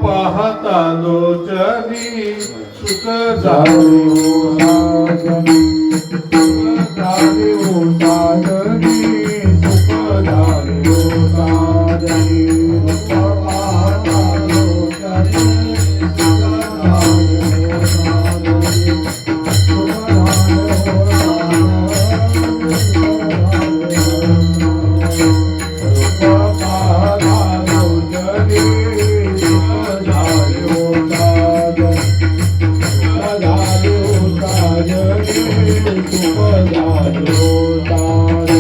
पाहता लोचनी सुख झाली सुख झाली साजनी सुख झाली साजनी पाहता लोचनी सुख झाली साजनी सुख झाली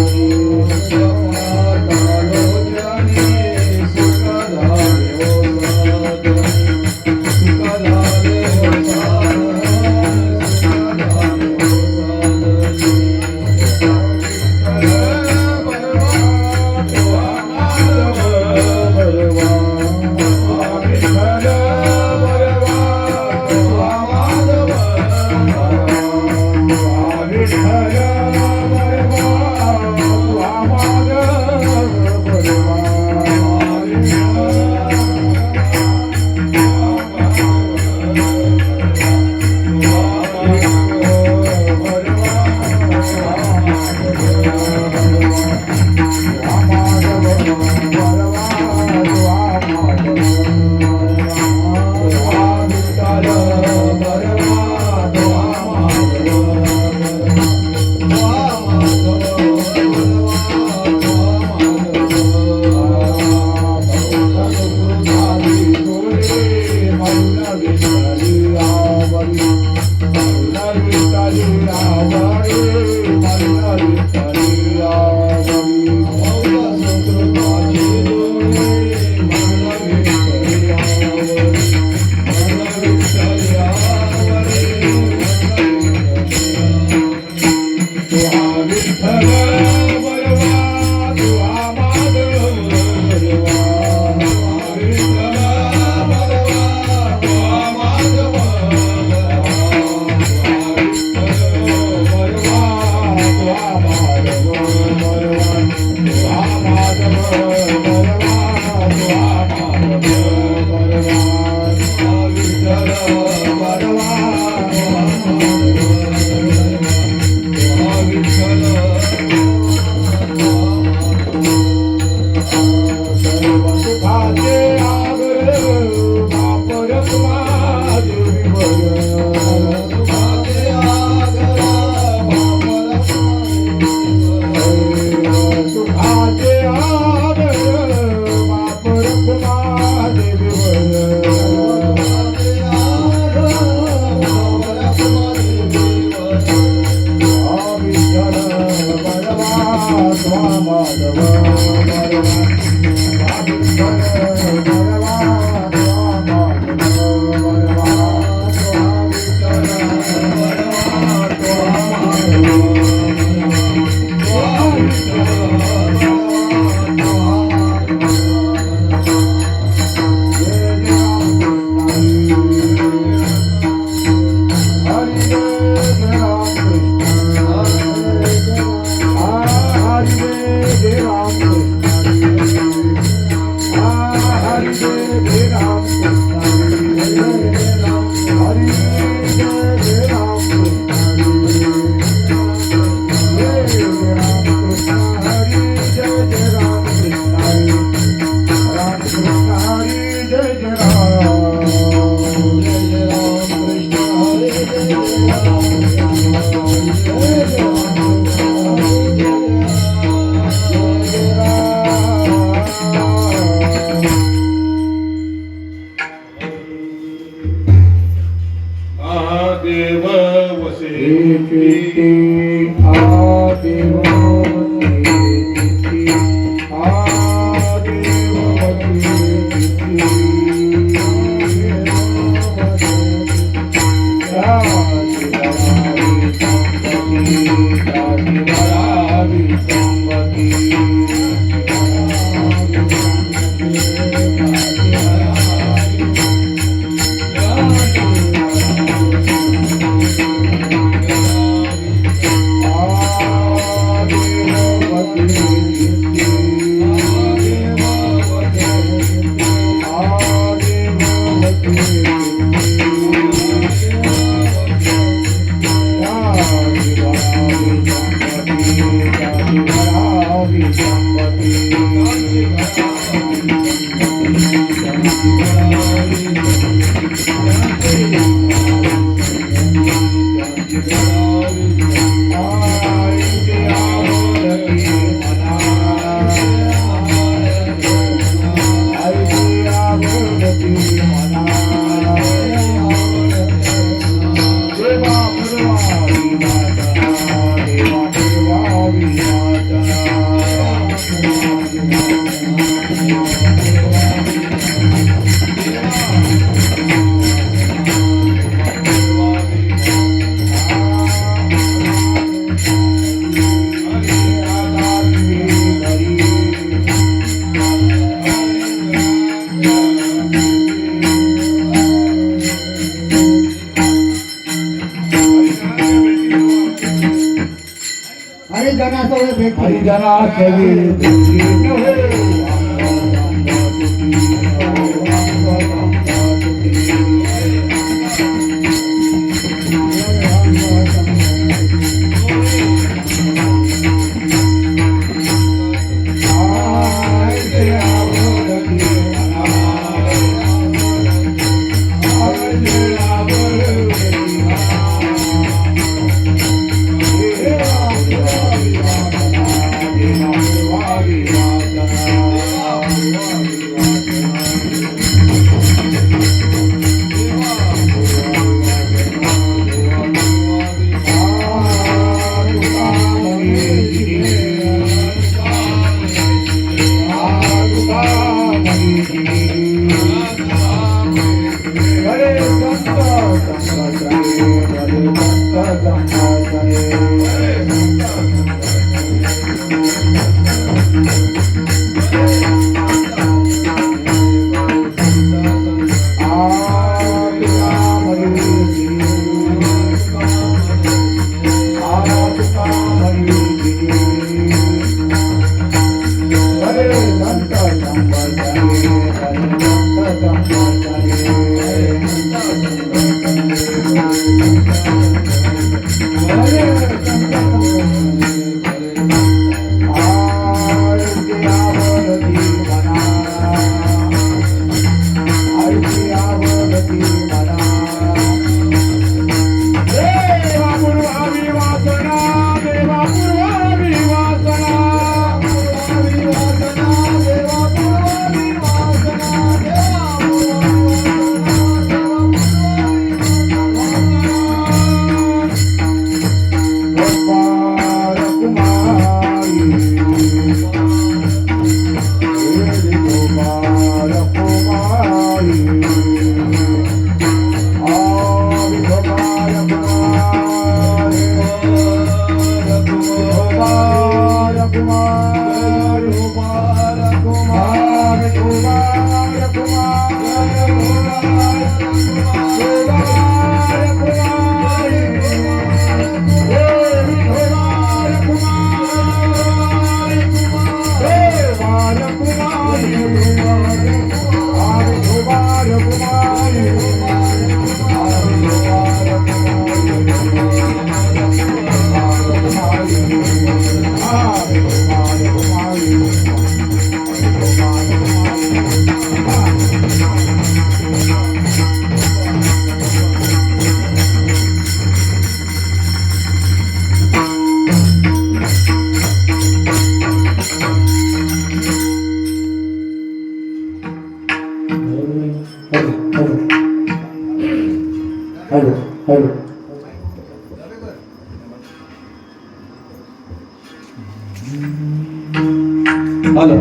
हॅलो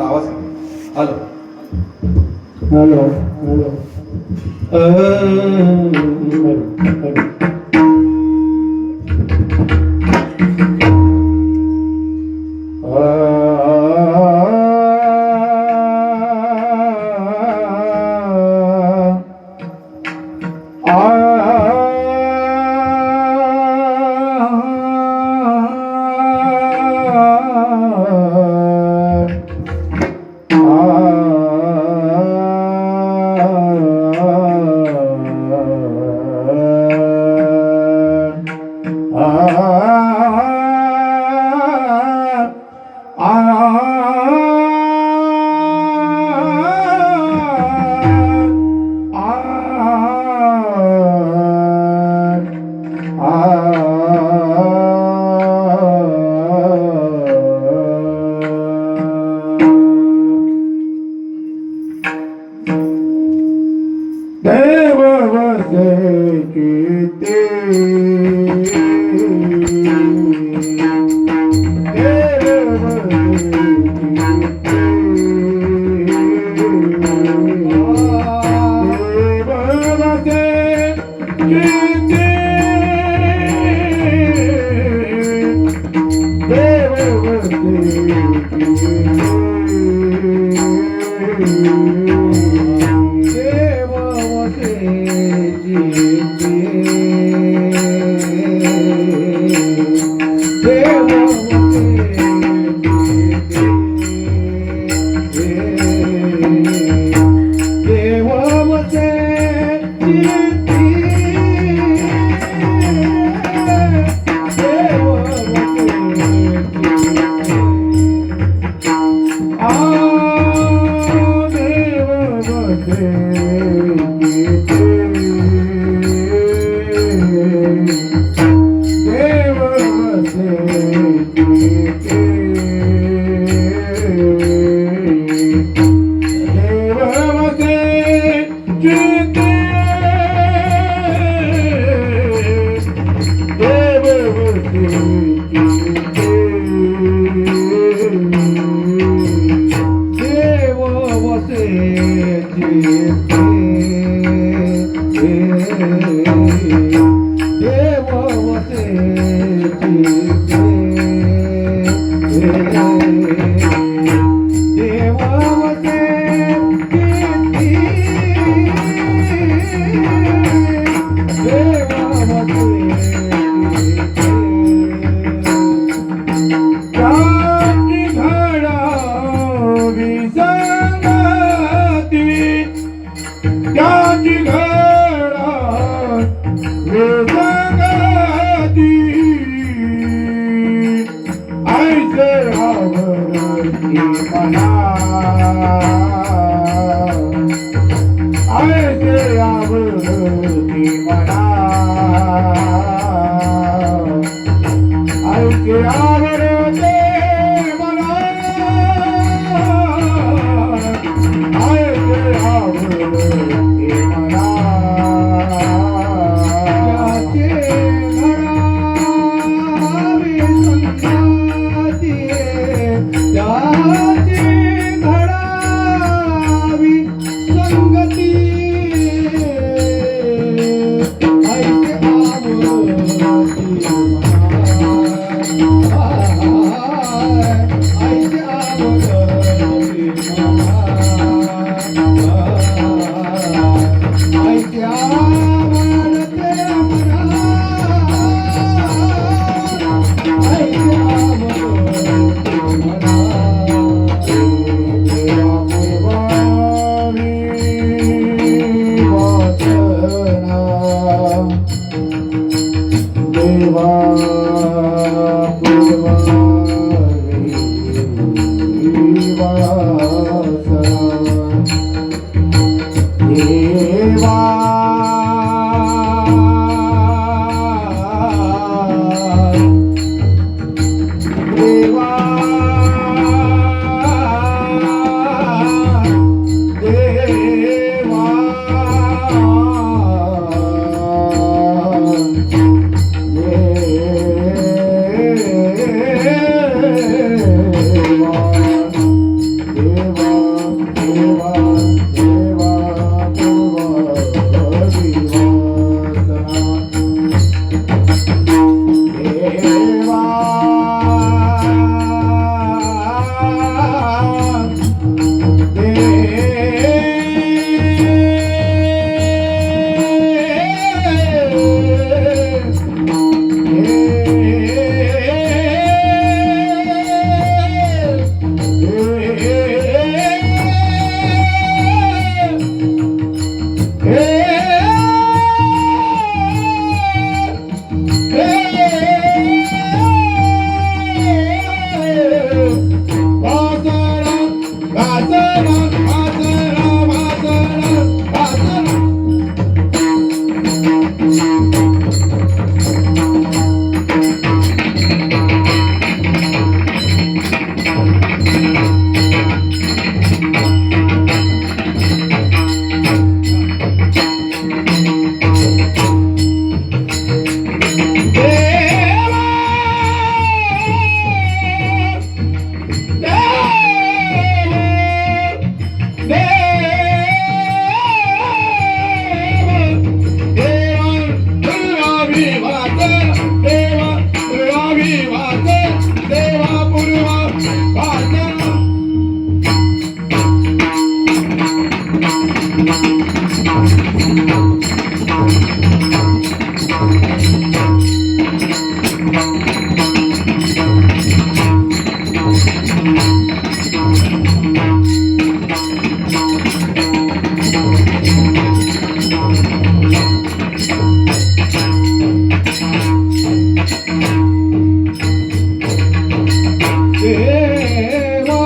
आवाज हॅलो हॅलो हॅलो देव वसे चित्ते देव वसे चित्ते देव मला देवा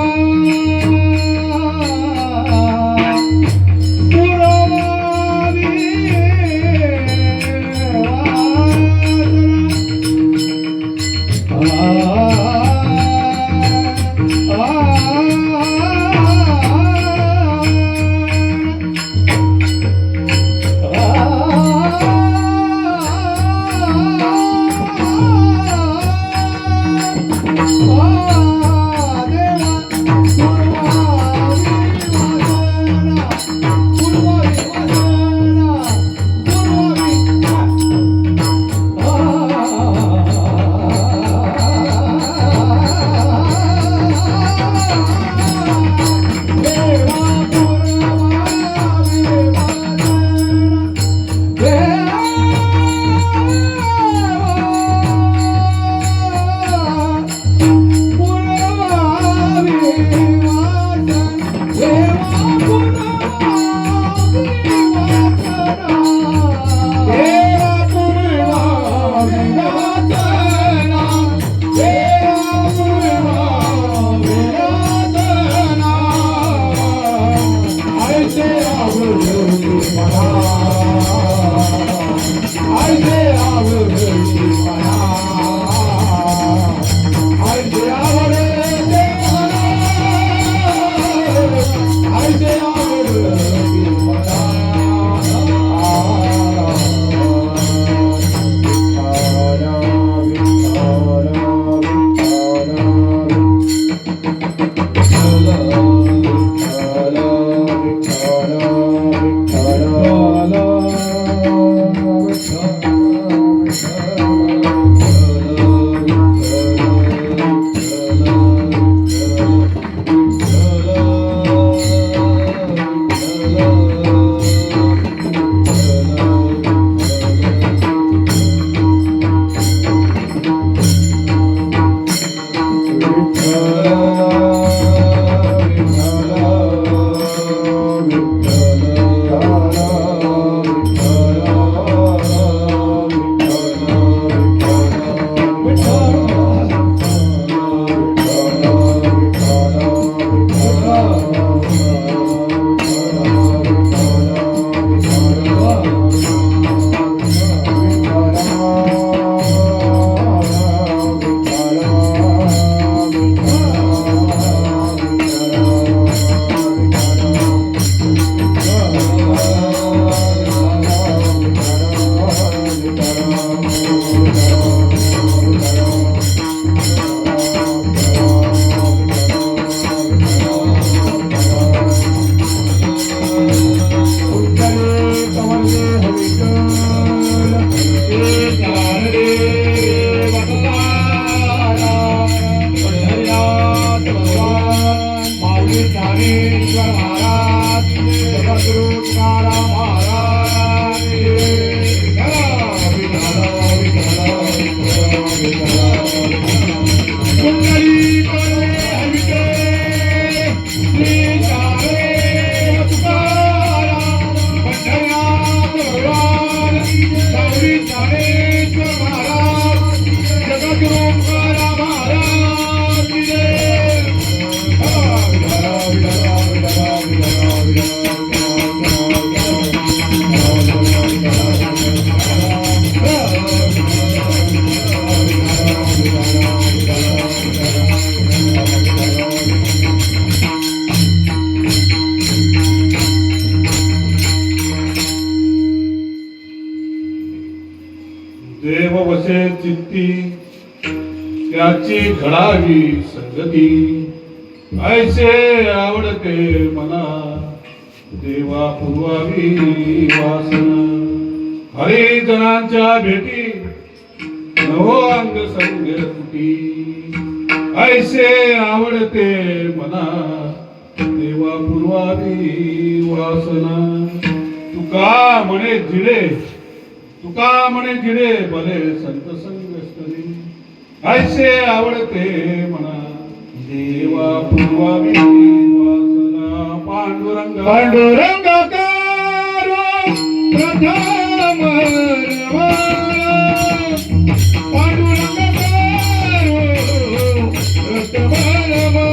देव वसे चित्ती त्याची घडावी संगती ऐसे आवडते मला देवा पुरवावी वासना हरिजनांच्या भेटी नवो अंग संग तुटी ऐसे आवडते मला देवा पुरवावी वासना तुका म्हणे जिडे भले संत संग स्तरी ऐसे आवडते म्हणा देवा पूर्वावी वासना पांडुरंग पांडुरंग करो प्रथम रवा. पांडुरंग करो प्रथम रवा.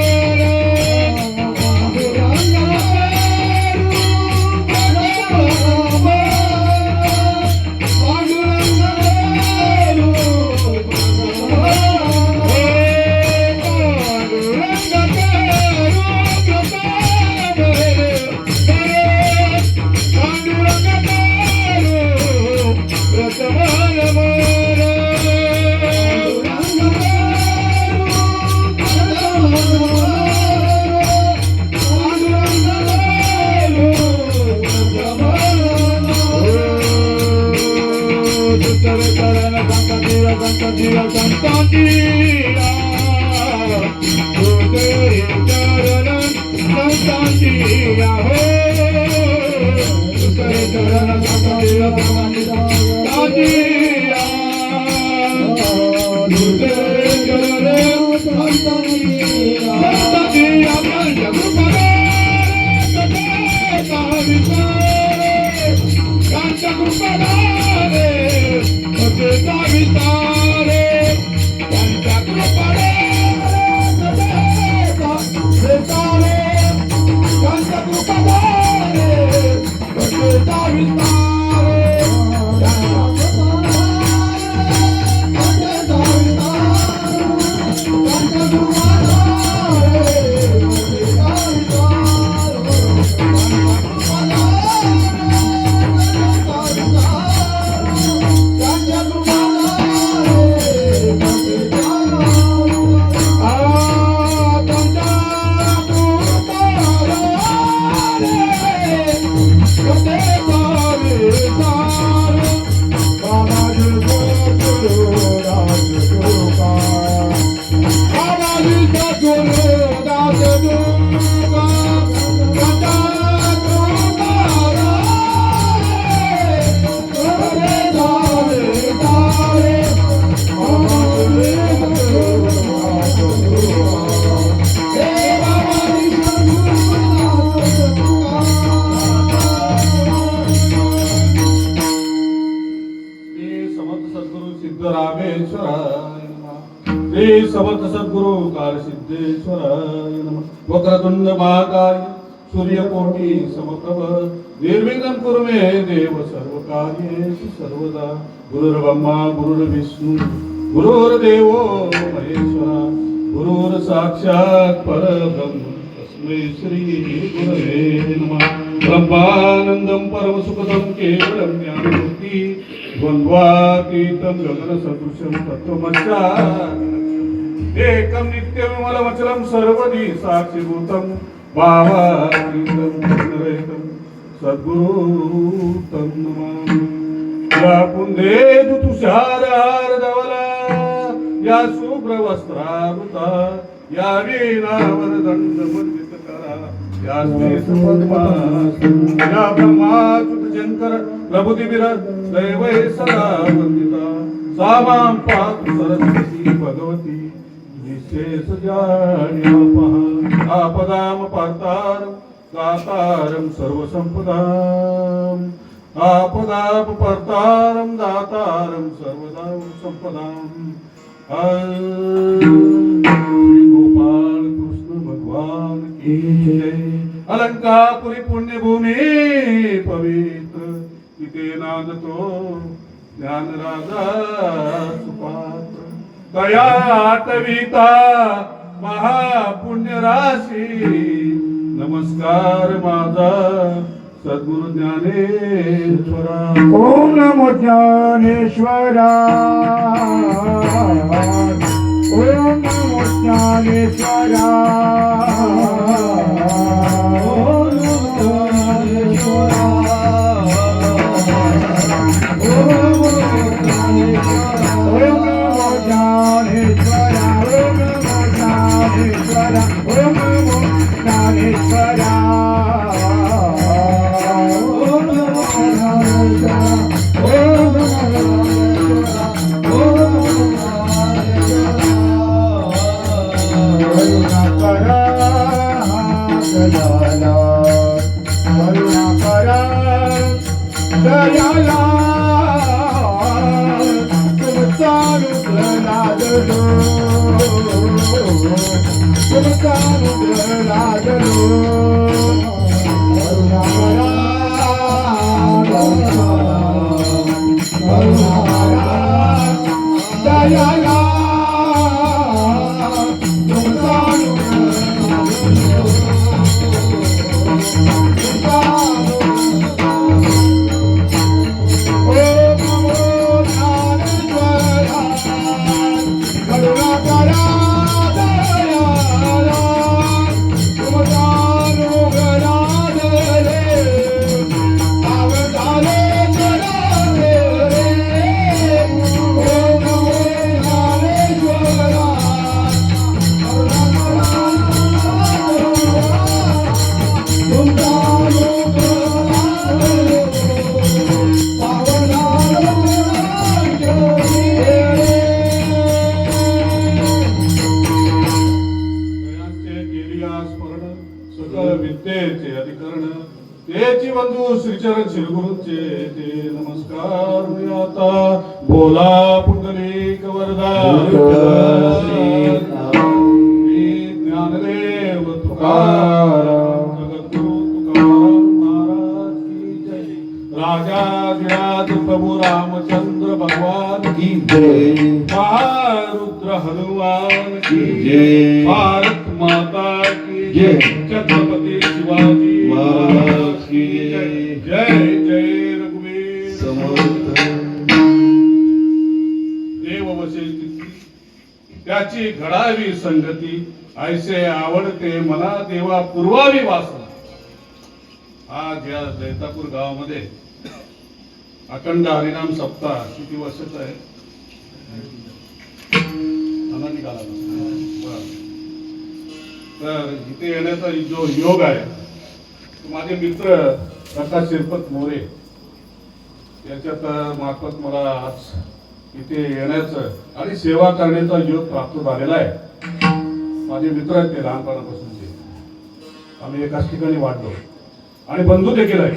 श्री समर्थ सद्गुरु काल सिद्धेश्वराय नमः. वक्रतुंड महाकाय सूर्यकोटि समप्रभ निर्विघ्नं कुरु मे देव सर्वकार्येषु सर्वदा. गुरुर्ब्रह्मा गुरुर्विष्णु गुरुर्देवो महेश्वरा गुरुर् साक्षात् परब्रह्म तस्मै श्री गुरवे नमः. ब्रह्मानन्दं परमसुखदं केवलं ज्ञानमूर्ति द्वन्द्वातीतं गगनसदृशं तत्त्वमस्यात् एकं नित्यमलमचलं सर्वदी साक्षिभूतं भावातीतं गुणरहितं सद्गुरुं नमामि. या पुंदेदु तुषारहार धवला या शुभ्रवस्त्रावृता या वीणावरदंड वंदित करा या श्वेतपद्मासन या ब्रह्माच्युत शंकर प्रभुदिविर दैवै सदा वंदिता. सा मां पातु सरस्वती भगवती निशेष जाड्यापहा. आपदाम पार्तारं दातारं सर्वसंपदाम् आपदापपर्तारं दातारं सर्वदा संपदाम्. श्री गोपाल कृष्ण भगवान की जय. अलंकापुरी पुण्यभूमी पवित्र तिथे नांदतो ज्ञान राजा सुपात्र. दया आठविता महापुण्य राशी नमस्कार माझा सद्गुरु ज्ञानेश्वरा. ओम नमो ज्ञानेश्वरा. ओम नमो ज्ञानेश्वरा. ओम नमो ज्ञानेश्वरा. ओम नमो ज्ञानेश्वरा. ओम नमो ज्ञानेश्वरा. ओम नमो ज्ञानेश्वरा. दयाला तुमचा रुद्र लाजलो तुमचा रुद्र लाजलो दयाला तुमचा विद्येचे अधिकरण तेची बंधू श्रीचरण श्रीगुरूंचे ते नमस्कार मी आता बोला पुंडलिक वरदा श्री ज्ञानदेव तुकाराम जगद्गुरु तुकाराम महाराज की जय राजा धिराज प्रभु रामचंद्र भगवान की जय महारुद्र हनुमान की जय भारत माता की जय छत्रपति शिवाजी महाराज की जय जय जय रघुवीर समर्थ देव वसे चित्ती त्याची घडावी संगती ऐसे आवडते मला देवा पुरवावी वासना. आज या जैतापूर गावामध्ये अखंड हरिनाम सप्ताह किती वर्षाचा आहे? निघाला तर इथे येण्याचा जो योग आहे तो माझे मित्र प्रकाश शिरपत मोरे याच्यात मार्फत मला आज इथे येण्याचं आणि सेवा करण्याचा योग प्राप्त झालेला आहे. माझे मित्र आहेत ते लहानपणापासूनचे. आम्ही एकाच ठिकाणी वाढलो आणि बंधू देखील आहे.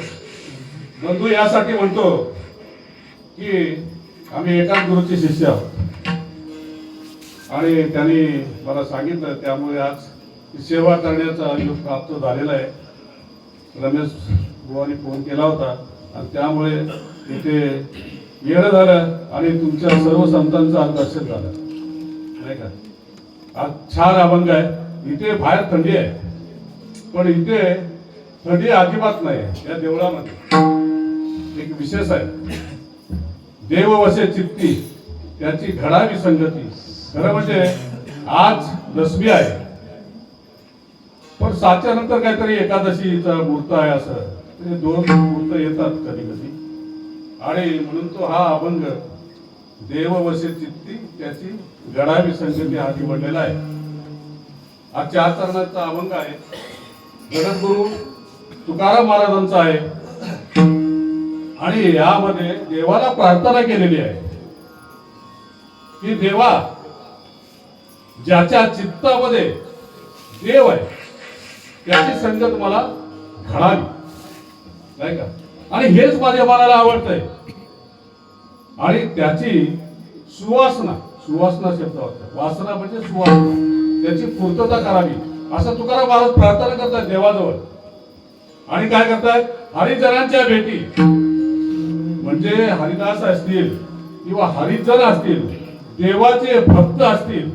बंधू यासाठी म्हणतो की आम्ही एकाच गुरुचे शिष्य आहोत आणि त्यांनी मला सांगितलं त्यामुळे आज सेवा करण्याचा योग प्राप्त झालेला आहे. रमेश बुवानी फोन केला होता आणि त्यामुळे इथे येणं झालं आणि तुमच्या सर्व संतांचं आज दर्शन झालं नाही का. आज छान अभंग आहे. इथे बाहेर थंडी आहे पण इथे थंडी अजिबात नाही आहे. या देवळामध्ये एक विशेष आहे. देव वसे चित्ती त्याची घडावी संगती. खरं म्हणजे आज दशमी आहे पण 7च्या नंतर काहीतरी एकादशीचा मुहूर्त आहे असं म्हणजे 2 मुहूर्त येतात कधी कधी आणि म्हणून तो हा अभंग देव वसे चित्ती त्याची घडावी संगती हा निवडलेला आहे. आजच्या आचरणाचा अभंग आहे. जगद्गुरु तुकाराम महाराजांचा आहे आणि यामध्ये देवाला प्रार्थना केलेली आहे की देवा ज्याच्या चित्तामध्ये देव आहे त्याची संगत मला घडावी नाही का. आणि हेच माझ्या मनाला आवडतंय आणि त्याची सुवासना सुवासना शब्द वाटतं. वासना म्हणजे सुवासना त्याची पूर्तता करावी असं तुकाराम महाराज प्रार्थना करतात देवाजवळ. आणि काय करतायत हरिजनांच्या भेटी म्हणजे हरिदास असतील किंवा हरिजन असतील देवाचे भक्त असतील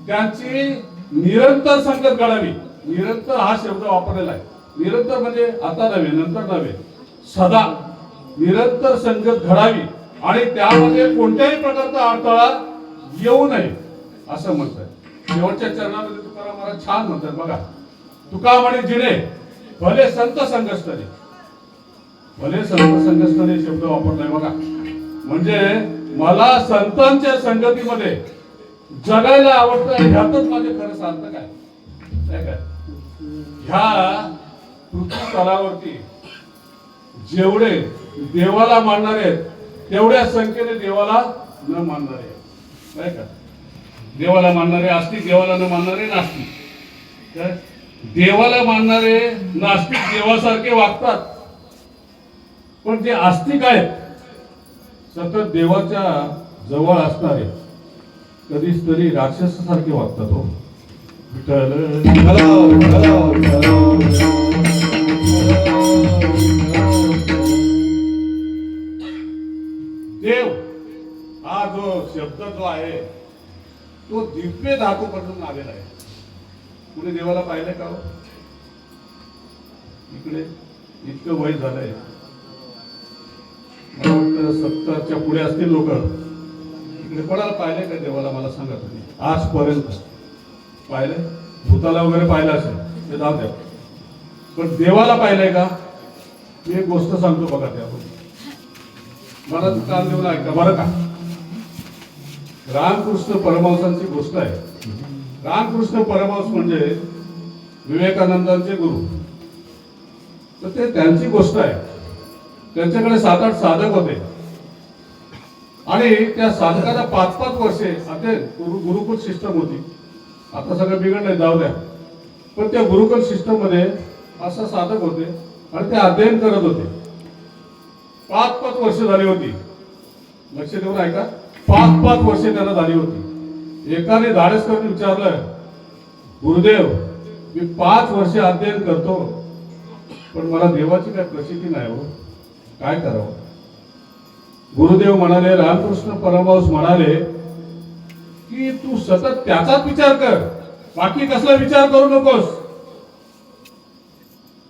त्यांची निरंतर संगत घडावी. निरंतर हा शब्द वापरलेला आहे. निरंतर म्हणजे आता नव्हे नंतर नव्हे सदा निरंतर संगत घडावी आणि त्यामध्ये कोणत्याही प्रकारचा अडथळा येऊ नये असं म्हणतात. शेवटच्या चरणामध्ये तुकाराम महाराज छान म्हणतात बघा. तुका म्हणे जिने भले संत संगस्तने भले संत संगस्तने शब्द वापरलाय बघा. म्हणजे मला संतांच्या संगतीमध्ये जगायला आवडतं आणि ह्यातच माझे खरं सार्थक आहे. ह्या पृथ्वी तलावरती जेवढे देवाला मानणारे आहेत तेवढ्या संख्येने देवाला न मानणारे आहेत नाही का. देवाला मानणारे असतील देवाला न मानणारे नास्तिक. देवाला मानणारे नास्तिक देवासारखे वागतात पण जे आस्तिक आहेत, सतत देवाच्या जवळ असणारे, कधीच तरी राक्षसासारखे वागतात हो. विठ्ठल देव हा जो शब्द जो आहे तो दिव्य धातूपासून आलेला आहे. कुणी देवाला पाहिलंय का हो? इकडे इतकं वय झालंय, मला वाटतं 70च्या पुढे असतील लोक. इकडे कोणाला पाहिलंय का देवाला? मला सांगा तुम्ही. आजपर्यंत पाहिलंय? भूताला वगैरे पाहिलं असेल ते जाऊ द्या, पण देवाला पाहिलंय का? मी एक गोष्ट सांगतो बघा, त्यावर मला कान देऊन ऐका बरं का. रामकृष्ण परमहंसांची गोष्ट आहे. रामकृष्ण परमहंस म्हणजे विवेकानंदांचे गुरु. तर ते त्यांची गोष्ट आहे. त्यांच्याकडे 7-8 साधक होते आणि त्या साधकाला 5-5 वर्षे आता गुरुकुल सिस्टम होती. आता सगळं बिघडलंय, जाऊ द्या. पण त्या गुरुकुल सिस्टम मध्ये असा साधक होते आणि ते अध्ययन करत होते. 5-5 वर्ष झाली होती. लक्ष देऊन ऐका, 5-5 वर्षे त्यांना झाली होती. एकाने धाडस करून विचारलं, गुरुदेव मी 5 वर्षे अध्ययन करतो, पण मला देवाची काय प्रचिती नाही हो, काय करावं? गुरुदेव म्हणाले, रामकृष्ण परमहंस म्हणाले की तू सतत त्याचाच विचार कर, बाकी कसला विचार करू नकोस.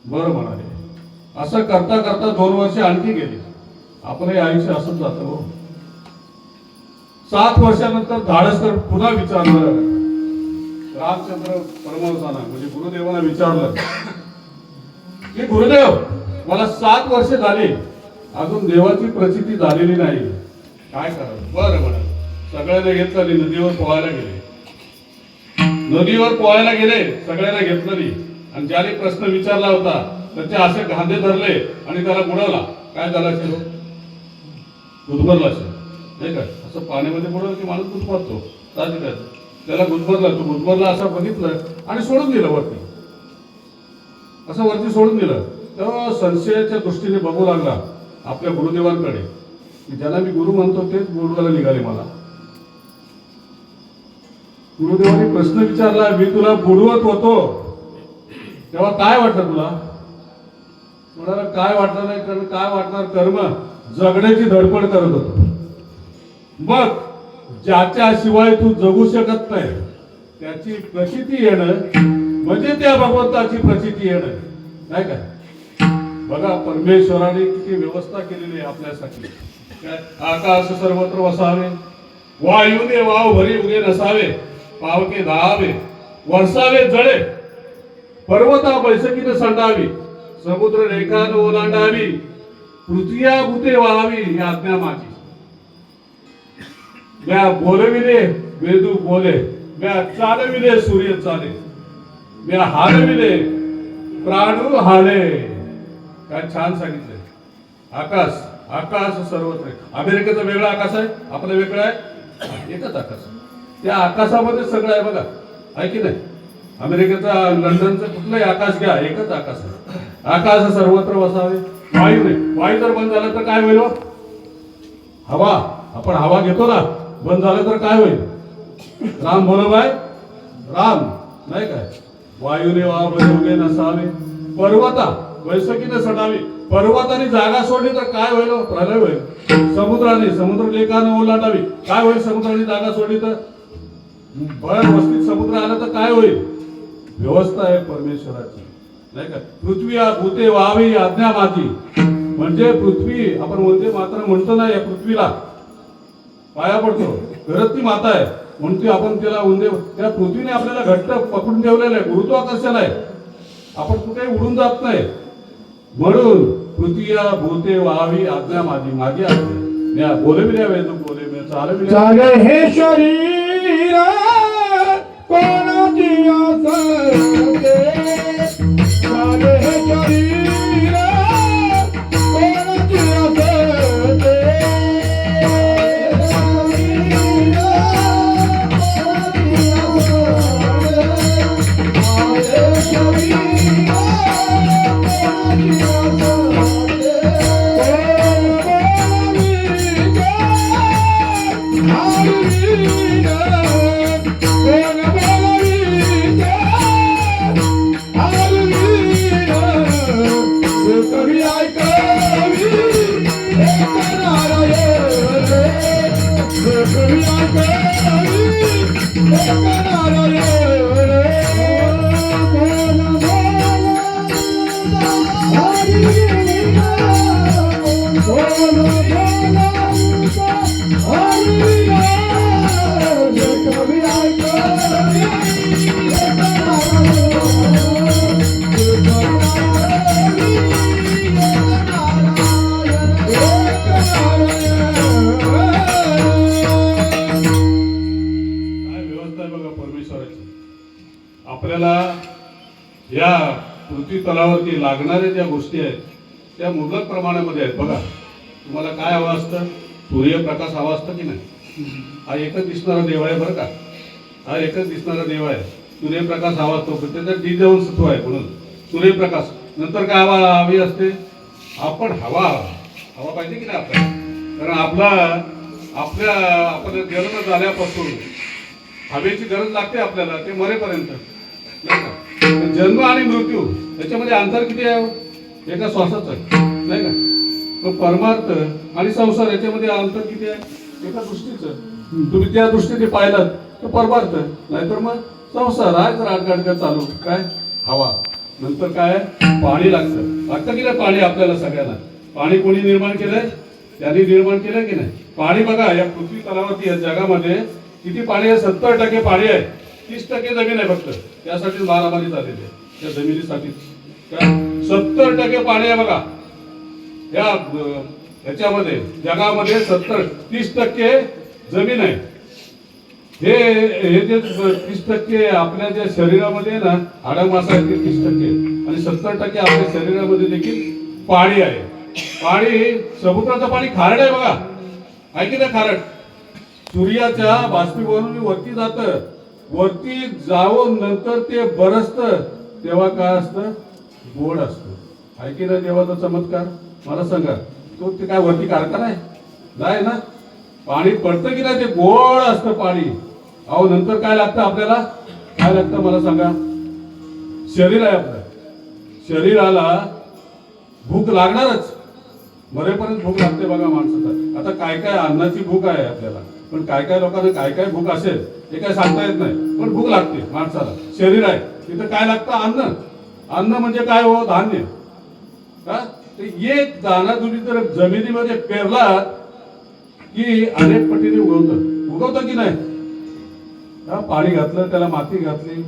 बरं म्हणाले. असं करता करता 2 वर्ष आणखी गेली. आपलं आयुष्य असंच जातं हो. 7 वर्षानंतर धाडस कर पुन्हा विचारलं. रामचंद्र परमहंसांना म्हणजे गुरुदेवांना विचारलं की गुरुदेव मला 7 वर्ष झाली, अजून देवाची प्रचिती झालेली नाही, काय करावं? बरं म्हणाले. सगळ्यांना घेतलं, नदीवर पोहायला गेले. नदीवर पोहायला गेले, सगळ्यांना घेतलं नाही. आणि ज्याने प्रश्न विचारला होता तर ते असे घांदे धरले आणि त्याला बुडवला. काय झाला असेल? गुदमरला असेल, नाही का? असं पाण्यामध्ये बुडवलं की माणूस गुदमरतो. त्याला गुदमरला, तो गुदमरला असं बघितलं आणि सोडून दिलं वरती. असं वरती सोडून दिलं. तेव्हा संशयाच्या दृष्टीने बघू लागला आपल्या गुरुदेवांकडे, की ज्याला मी गुरु म्हणतो तेच बुडवायला निघाले मला. गुरुदेवांनी प्रश्न विचारला, मी तुला बुडवत होतो तेव्हा काय वाटलं तुला? म्हणाला काय वाटलं नाही, कारण काय वाटणार, कर्म जगण्याची धडपड करत होतो. मग ज्याच्याशिवाय तू जगू शकत नाही त्याची प्रचिती येणं म्हणजे त्या भगवंताची प्रचिती येणं, नाही का? बघा परमेश्वराने किती व्यवस्था केलेली आहे आपल्यासाठी. काय? आकाश सर्वत्र वसावे, वायूने वाव भरी उगे नसावे, पावके धावे वर्षावे जळे, पर्वता बैसकीने संडावी, समुद्र रेखान ओलांडावी, पृथ्विया भूते व्हावी ही आज्ञा माझी. म्या बोलविले वेदू बोले, म्या चालविले सूर्य चाले, म्या हालविले प्राणू हाले. काय छान सांगितलंय. आकाश आकाश सर्वत्र. अमेरिकेचा वेगळा आकाश आहे, आपलं वेगळं आहे, एकच आकाश. त्या आकाशामध्ये सगळं आहे बघा, आहे की नाही? अमेरिकेचा लंडनचं कुठलंही आकाश घ्या, एकच आकाश आहे. आकाश सर्वत्र वसावे. वायू नाही, वायू जर बंद झाला तर काय होईल? हवा, आपण हवा घेतो ना, बंद झालं तर काय होईल? राम बोलो बाय राम, नाही काय? वायूने वावे नसावे, पर्वता वैसकीने सडावी. पर्वताने जागा सोडली तर काय होईल? प्रलय होईल. समुद्राने समुद्र लेखाने ओलांडावी, काय होईल? समुद्राने जागा सोडली तर भर वस्तीत समुद्र आला तर काय होईल? व्यवस्था आहे परमेश्वराची, नाही का? पृथ्वी भूते व्हावी आज्ञा माझी. म्हणजे पृथ्वी, आपण वंदे मातरम म्हणतो ना, या पृथ्वीला पाया पडतो, घरात ती माता आहे म्हणतो आपण त्याला वंदे. त्या पृथ्वीने आपल्याला घट्ट पकडून ठेवलेलं आहे, गुरुत्वाकर्षण आहे, आपण कुठेही उडून जात नाही. म्हणून पृथ्वी भूते व्हावी आज्ञा माझी, माझी आज्ञा. म्या बोलविल्या वेद बोले, म्या चालविल्या चाले हे शरीर कोणाची असते, चाले हे शरीर कोणाची असते, काय व्यवस्था आहे बघा परमेश्वराची. आपल्याला या पृथ्वी तलावरती लागणाऱ्या ज्या गोष्टी आहेत त्या मुबलक प्रमाणामध्ये आहेत बघा. तुम्हाला काय हवं असतं? सूर्यप्रकाश हवा असतं की नाही? हा एकच दिसणारा देव आहे बरं का. हा एकच दिसणारा देव आहे. सूर्यप्रकाश हवा असतो, त्याच्यात जीवनसत्व आहे म्हणून सूर्यप्रकाश. नंतर काय हवी असते? आपण हवा पाहिजे की नाही आपल्याला? कारण आपण जन्म झाल्यापासून हवेची गरज लागते आपल्याला ते मरेपर्यंत, नाही का? जन्म आणि मृत्यू याच्यामध्ये अंतर किती आहे? एका श्वासाचं आहे, नाही का? मग परमार्थ आणि संसार याच्यामध्ये अंतर किती आहे? एका दृष्टीचं. तुम्ही त्या दृष्टीने पाहिलात तर परमार्थ, नाहीतर मग संसार आहे. तर आडगाडगा चालू काय हवा. नंतर काय? पाणी लागतं की नाही? पाणी आपल्याला सगळ्यांना. पाणी कोणी निर्माण केलंय? त्यांनी निर्माण केलंय की नाही? पाणी बघा या पृथ्वी तलावरती या जगामध्ये किती पाणी आहे? 70% पाणी आहे, 30% जमीन आहे फक्त. त्यासाठी मारामारी झालेली आहे त्या जमिनीसाठी. 70% पाणी आहे बघा याच्यामध्ये जगामध्ये. 30% जमीन आहे. हे जे 30% आपल्या ज्या शरीरामध्ये ना हाडामासा आहे ते 30%, आणि 70% आपल्या शरीरामध्ये देखील पाणी आहे. पाणी, समुद्राचं पाणी खारट आहे बघा, आहे की नाही खारट? सूर्याच्या बाष्पीभवनाने वरती जातं, वरती जाऊन नंतर ते बरसतं तेव्हा काय असतं? गोड असतं. आहे की नाही देवाचा चमत्कार? मला सांगा, तो ते काय वरती कारखाना आहे? नाही ना. पाणी पडतं की नाही ते गोड असतं पाणी. अहो नंतर काय लागतं आपल्याला? काय लागतं मला सांगा? शरीर आहे आपलं. शरीराला भूक लागणारच, मरेपर्यंत भूक लागते बघा माणसाला. आता काय काय अन्नाची भूक आहे आपल्याला, पण काय काय लोकांना काय काय भूक असेल हे काय सांगता येत नाही, पण भूक लागते माणसाला. शरीर आहे तिथं काय लागतं? अन्न. अन्न म्हणजे काय हो? धान्य. का ते एक दाणा तुम्ही जर जमिनीमध्ये पेरला की अनेक पटीने उगवतं की नाही? पाणी घातलं, त्याला माती घातली,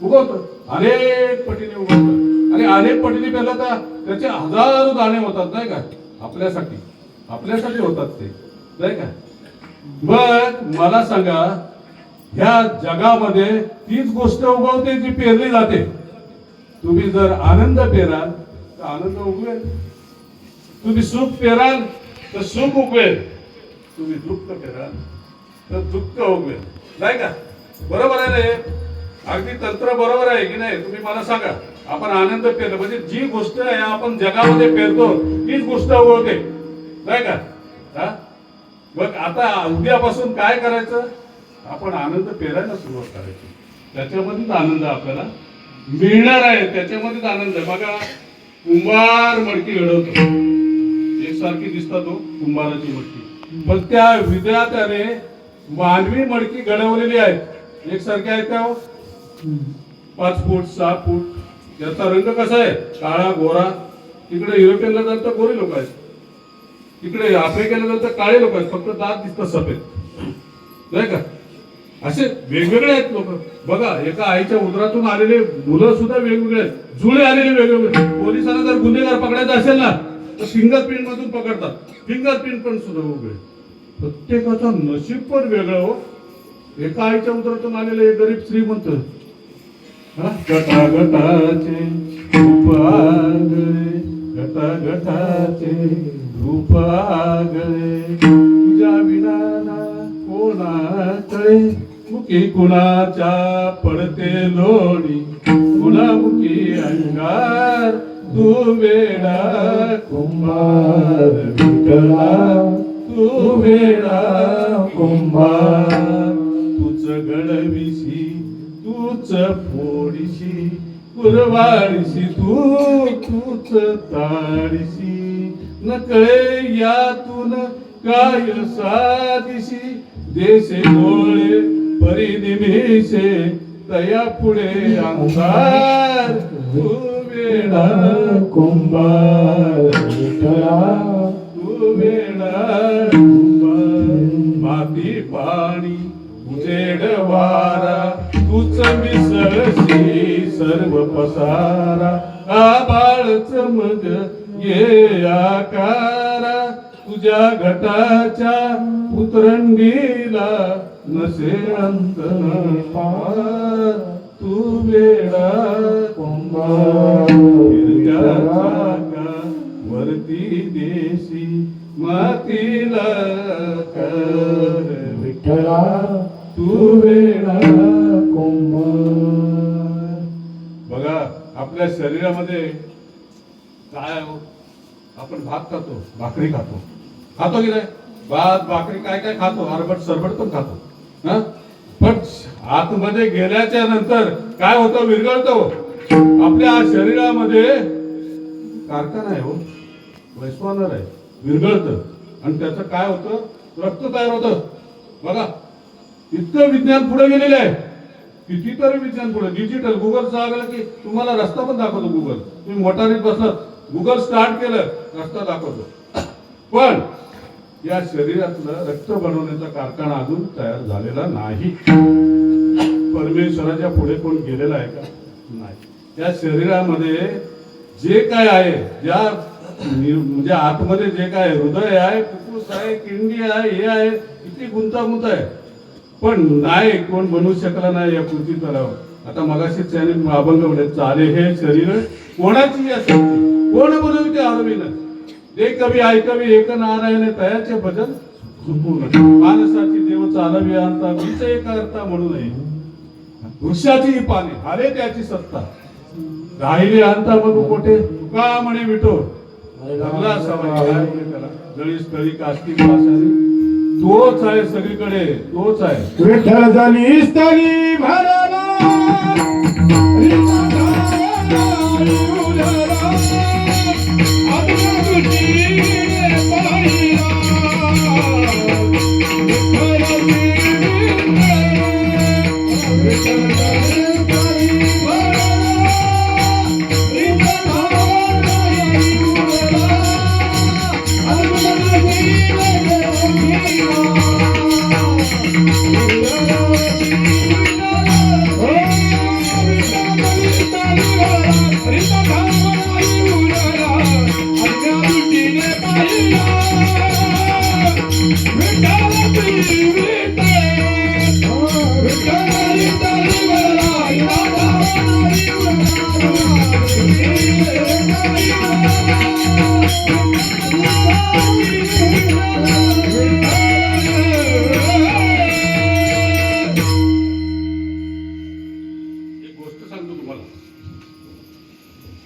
उगवतं, अनेक पटीने उगवतं. आणि अनेक पटीने पेरलं तर त्याचे हजारो दाणे होतात, नाही का? आपल्यासाठी होतात ते, नाही का? मग मला सांगा, ह्या जगामध्ये तीच गोष्ट उगवते जी पेरली जाते. तुम्ही जर आनंद पेराल तर आनंद उगवेल, तुम्ही सुख पेराल तर सुख उगवेल, तुम्ही दुःख पेराल तर दुःख उगवेल, नाही का? बरोबर आहे रे? अगदी तंत्र बरोबर आहे की नाही? तुम्ही मला सांगा. आपण आनंद पेरतो म्हणजे जी गोष्ट आहे आपण जगामध्ये पेरतो तीच गोष्ट उगवते, नाही का? मग आता उद्यापासून काय करायचं? आपण आनंद पेरायला सुरुवात करायची. त्याच्यामध्येच आनंद आपल्याला मिळणार आहे, त्याच्यामध्येच आनंद आहे. बघा, कुंभार मडकी घडवतो, एकसारखी दिसतात तो कुंभाराची मडकी, पण त्या विद्यार्थ्याने मानवी मडकी घडवलेली आहे. एकसारखे आहेत का? 5 फूट 6 फूट. त्याचा रंग कसा आहे? काळा गोरा. तिकडे युरोपियनला जात तर गोरे लोक आहेत, तिकडे आफ्रिकेला जात तर काळे लोक आहेत, फक्त दात दिसतात सफेद, नाही का? असे वेगवेगळे आहेत लोक. बघा, एका आईच्या उदरातून आलेले मुलं सुद्धा वेगवेगळे आहेत, जुळे आलेले वेगवेगळे. पोलिसांना जर गुन्हेगार पकडायचा असेल ना तर फिंगरप्रिंट मधून पकडतात, फिंगरप्रिंट पण सुद्धा वेगळे. प्रत्येकाचं नशीब पण वेगळं हो. एका आईच्या उदरातून आलेले गरीब श्रीमंत, गटागटाचे धूप आगळे, गटागटाचे धूप आगळे, तुझ्या विना कोणाकडे मुखी कुणाच्या पडते लोणी, कुणामुखी अंगार तू वेडा कुंभार विठ्ठला, तू वेडा कुंभार. तूच घडविशी तूच फोडीशी, कुरवाडीशी तूच ताडीशी, नकळे यातून काय सादिशी देशे डोळे परी निमिषे तया पुढे अंधार तू वेडा कुंभार विठ्ठला तू वेडा कुंभार माती पाणी उजेड वारा तूच मिसळशी सर्व पसारा आबाळच मग ये आकारा तुझ्या घटाच्या उतरंडीला नसे अंत पार तू वेडा कुंभार फिरत्या विठ्ठला चाका वरती देशी मातीला कर विठ्ठला तू वेडा कुंभार. बघा आपल्या शरीरामध्ये काय हो? आपण भात खातो, भाकरी खातो, खातो की नाही? भात भाकरी काय काय खातो, आरबट सरबट पण खातो हा. पण आतमध्ये गेल्याच्या नंतर काय होतं, विरघळतो. आपल्या शरीरामध्ये कारखाना आहे हो, वैश्वानर आहे, विरघळतं आणि त्याचं काय होतं, रक्त तयार होतं. बघा इतकं विज्ञान पुढे गेलेलं आहे, कितीतरी विज्ञान पुढे. डिजिटल गुगल सांगलं की तुम्हाला रस्ता पण दाखवतो गुगल. तुम्ही मोटारीत बसला, गुगल स्टार्ट केलं, रस्ता दाखवतो. पण या शरीरातलं रक्त बनवण्याचा कारखाना अजून तयार झालेला नाही. परमेश्वराच्या पुढे कोण गेलेला आहे का? नाही. या शरीरामध्ये जे काय आहे, ज्या म्हणजे आतमध्ये जे काय आहे, हृदय आहे, फुफ्फुस आहे, किडनी आहे, हे आहे, किती गुंतागुंत आहे. पण नाही, कोण बनवू शकला नाही या पृथ्वी तलावर. आता मगाशीच त्याने अभंग म्हणे, चाले हे शरीर कोणाची असेल कोण बनवू ते आरविन ते कवी ऐकवी एक नारायण तयाचे भजन चुकू नये. माणसाची देव चालवी आणता मीच एक अर्था म्हणू नये. वृक्षाची ही पाने हाले त्याची सत्ता राहिले आणता बघू कोठे तुका म्हणे विठो धरला सवाई काय म्हणे त्याला जळी स्थळी काष्टी पाशारी तोच आहे सगळीकडे, तोच आहे. विठ्ठल झाली स्थळी भरला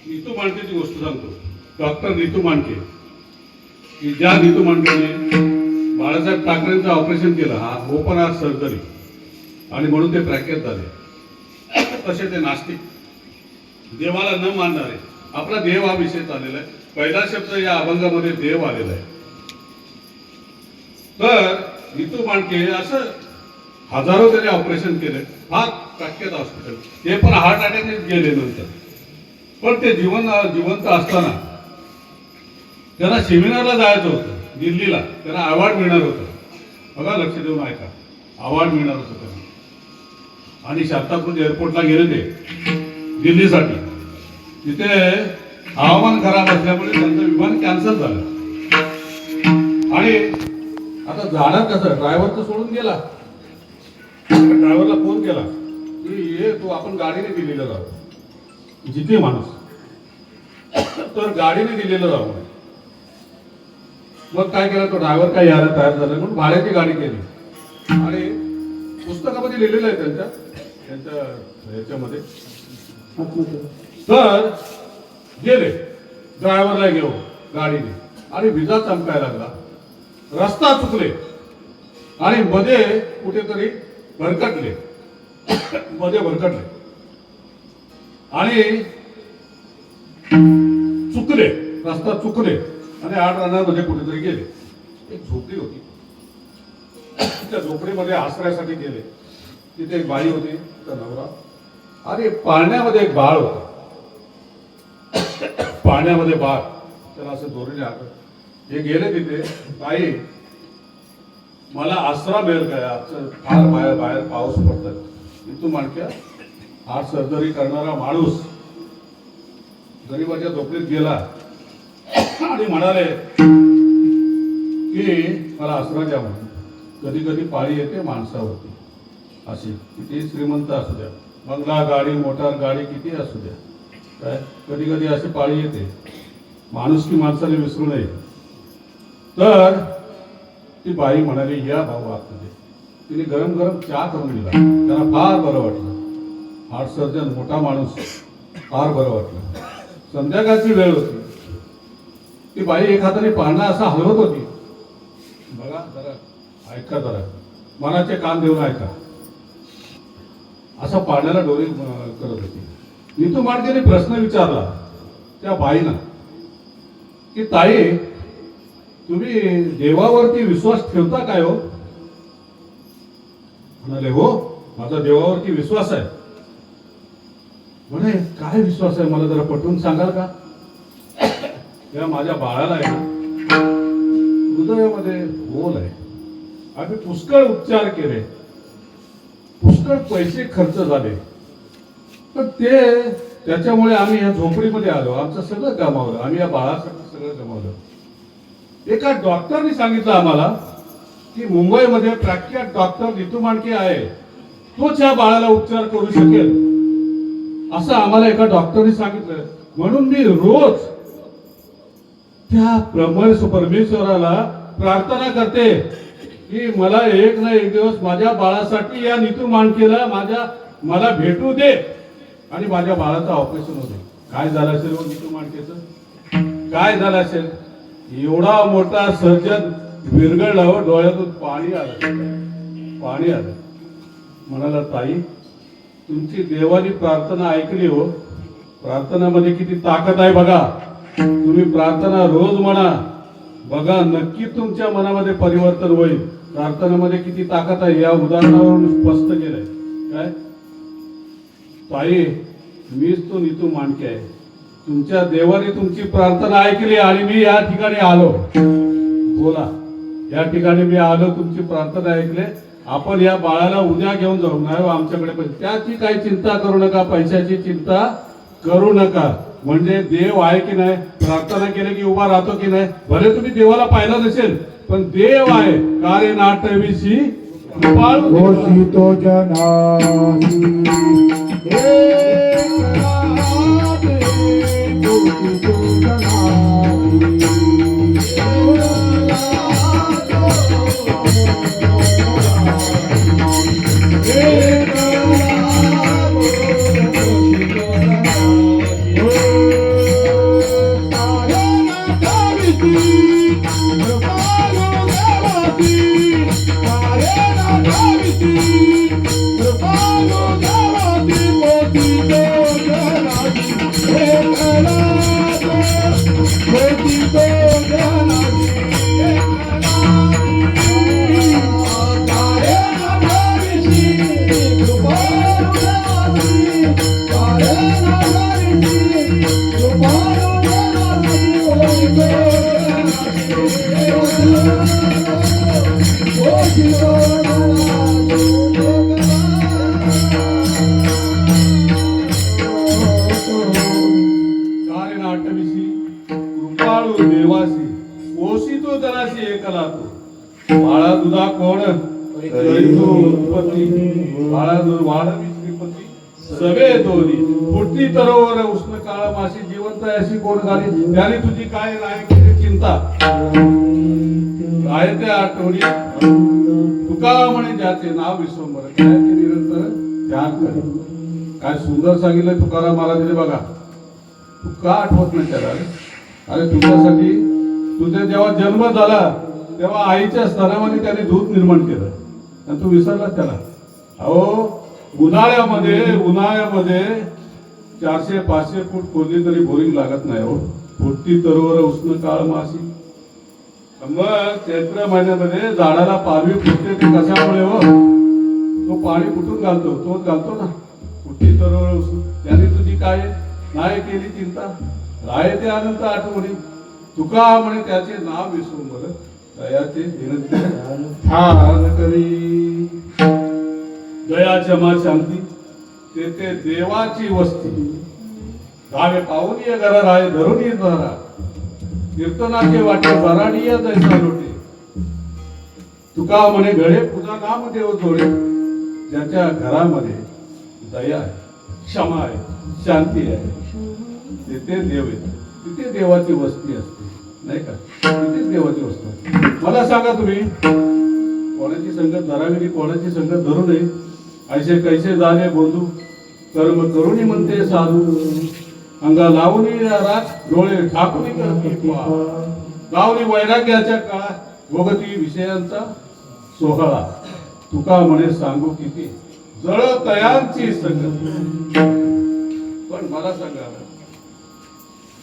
नीतू मांडकेची गोष्ट सांगतो. डॉक्टर नीतू मांडके, की ज्या नीतू मांडकेने बाळासाहेब ठाकरेंचं ऑपरेशन केलं, हा ओपन हार्ट सर्जरी, आणि म्हणून ते प्रख्यात झाले. तसे ते नास्तिक, देवाला न मानणारे. आपला देव हा विषय चाललेला आहे. पहिला शब्द या अभंगामध्ये देव आलेला आहे. तर नीतू मांडके असं हजारो त्याने ऑपरेशन केले, फार प्रख्यात हॉस्पिटल, ते पण हार्ट अटॅकने गेले नंतर. पण ते जिवंत असताना त्यांना सेमिनारला जायचं होतं दिल्लीला, त्यांना अवॉर्ड मिळणार होतं. बघा लक्ष देऊन ऐका, अवॉर्ड मिळणार होतं त्यांना. आणि शांतापूर एअरपोर्टला गेले ते दिल्लीसाठी. तिथे हवामान खराब असल्यामुळे त्यांचं विमान कॅन्सल झालं. आणि आता जाणार कसं, ड्रायव्हर तर सोडून गेला. ड्रायव्हरला फोन केला की ये तू, आपण गाडीने दिल्लीला जाऊ. जिथे माणूस तर गाडीने दिलेलं जाऊ. मग काय केलं, तो ड्रायव्हर काय यायला तयार झाला म्हणून भाड्याची गाडी केली. आणि पुस्तकामध्ये लिहिलेलं आहे त्यांच्या ह्याच्यामध्ये. तर गेले ड्रायव्हरला घेऊन गाडीने, आणि विजा चमकायला लागला, रस्ता चुकले आणि मध्ये कुठेतरी भरकटले, मध्ये भरकटले आणि चुकले, रस्ता चुकले आणि आड रानामध्ये कुठेतरी गेले. एक झोपडी होती. त्या झोपडीमध्ये आश्रयासाठी गेले. तिथे एक बाई होती, तिचा नवरा, आणि पाळण्यामध्ये एक बाळ होतं. पाण्यामध्ये बाळ, त्याला असं दोरीने हाकत. हे गेले तिथे, ताई मला आसरा मिळेल काय, आजचं फार बाहेर बाहेर पाऊस पडतात. तू माणक्या हार्ट सर्जरी करणारा माणूस गरीबाच्या झोपडीत गेला आणि म्हणाले की मला आसरा द्या म्हणून. कधी कधी पाळी येते माणसावरती, अशी किती श्रीमंत असू द्या, बंगला गाडी मोटार गाडी किती असू द्या, काय कधी कधी अशी पाळी येते. माणूस की माणसाने विसरू नये. तर ती बाई म्हणाली या भाऊ आतमध्ये. तिने गरम गरम चहा करून दिला. त्याला फार बरं वाटलं. हार्ट सर्जन मोठा माणूस, फार बरं वाटलं. संध्याकाळची वेळ होती. ती बाई एक हाताने पाळणा असा हलवत होती. बघा जरा, ऐका जरा, मनाचे कान देऊन ऐका. असा पाळण्याला डोरी करत होती. नीतू माडकेने प्रश्न विचारला त्या बाईनं की ताई तुम्ही देवावरती विश्वास ठेवता काय हो? म्हणाले हो, माझा देवावरती विश्वास आहे. म्हणे काय विश्वास आहे, मला जरा पटवून सांगाल का? या माझ्या बाळाला आहे ना, हृदयामध्ये होल आहे. आम्ही पुष्कळ उपचार केले, पुष्कळ पैसे खर्च झाले, पण त्याच्यामुळे आम्ही या झोपडीमध्ये आलो. आमचं सगळं गमावलं, आम्ही या बाळासाठी सगळं गमावलं. एका डॉक्टरनी सांगितलं आम्हाला की मुंबईमध्ये प्रख्यात डॉक्टर नीतू मांडके आहे, तोच या बाळाला उपचार करू शकेल, असं आम्हाला एका डॉक्टरनी सांगितलं. म्हणून मी रोज त्या परमेश्वराला प्रार्थना करते की मला एक ना एक दिवस माझ्या बाळासाठी या नीतू मांडकेला मला भेटू दे आणि माझ्या बाळाचं ऑपरेशन होते. काय झालं असेल नीतू मांडकेचं, काय झालं असेल? एवढा मोठा सर्जन विरघळला हो, डोळ्यातून पाणी आलं. म्हणाला ताई तुमची देवानी प्रार्थना ऐकली हो, प्रार्थनामध्ये किती ताकद आहे बघा. तुम्ही प्रार्थना रोज म्हणा, बघा नक्की तुमच्या मनामध्ये परिवर्तन होईल. प्रार्थनेमध्ये किती ताकद आहे या उदाहरणावरून स्पष्ट केलंय. काय ताई मीच तो नीतू मांडके आहे. तुमच्या देवाने तुमची प्रार्थना ऐकली आणि मी या ठिकाणी आलो. बोला, या ठिकाणी मी आलो, तुमची प्रार्थना ऐकले. आपण या बाळाला उद्या घेऊन जाऊ. नाही आमच्याकडे पैसे, त्याची काही चिंता करू नका, पैशाची चिंता करू नका. म्हणजे देव आहे की नाही, प्रार्थना केली की उभा राहतो की नाही. भले तुम्ही देवाला पाहिला नसेल, पण देव आहे. कार्य नाटविशी घोषितो जनासी बाळा दुधा कोण उत्पत्ती, बाळा दूध वाढवी श्रीपती सवे दोरी फुटती तरोवर उष्ण काळ माशी जिवंत अशी कोण झाली. त्याने तुझी काय राय चिंता रायते आठवणी तुका म्हणे ज्याचे नाव विश्वंभर त्याचे निरंतर ध्यान कर. काय सुंदर सांगितलं तुकाराम महाराजांनी बघा. तू का आठवत नाही त्याला? अरे तुझ्यासाठी तुझा जेव्हा जन्म झाला तेव्हा आईच्या स्तनामध्ये त्याने दूध निर्माण केलं आणि तू विसरला त्याला. अहो उन्हाळ्यामध्ये 400-500 फूट खोदली तरी बोरिंग लागत नाही हो. फुटती तरोवर उष्ण काळ माशी. मग चैत्र महिन्यामध्ये झाडाला पालवी फुटते ते कशामुळे हो? तो पाणी कुठून घालतो? तोच घालतो ना. कुठली तर त्याने तुझी काय नाही केली चिंता, राय ते अनंत आठवणी. तुका म्हणे त्याचे नाव विसरून बरं दयाचे विनंती ठाण करी. दया क्षमा शांती तेथे देवाची वस्ती. गावे पाहुनी घर राय धरून धरा. कीर्तनाचे वाटे बराडीय दैसा लोटे. तुका म्हणे घडे पूजा नाम देव जोडे. ज्याच्या घरामध्ये दया आहे, क्षमा आहे, शांती आहे, तिथे देव येतो. तिथे देवाची वस्ती असते, नाही का? तिथेच देवाची वस्ती असते. मला सांगा तुम्ही, कोणाची संगत धरावी, कोणाची संगत धरू नये. ऐसे कैसे झाले बोलू, कर्म करुणी म्हणते साधू. अंगा लावणी रात डोळे ठाकून करती. लावणी वैराग्याच्या काळात भोगती विषयांचा सोहळा. तुका म्हणे सांगू किती जळ तयांची संगत. पण मला सांगा,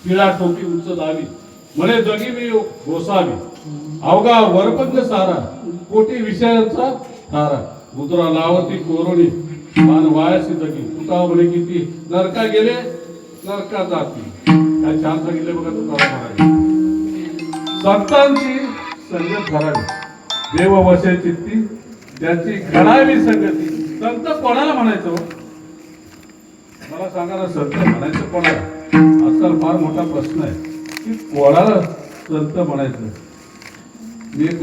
पिळा टोपी उंच लावी म्हणे जगी मी गोसावी. अवघा वरपंग सारा कोटी विषयांचा तारा. मुद्रा लावती कोरोनी मान वायासी जगी. तुका म्हणे किती नरका गेले नरका जाती. काय छान सांगितले बघा तुकाराम महाराज. संतांची संगत धरावी, देव वशे चित्ती त्याची घडावी संगती. संत कोणाला म्हणायचं? मला सांगा ना, संत म्हणायचं कोणाला? आजकाल फार मोठा प्रश्न आहे की कोणाला संत म्हणायचं. मी एक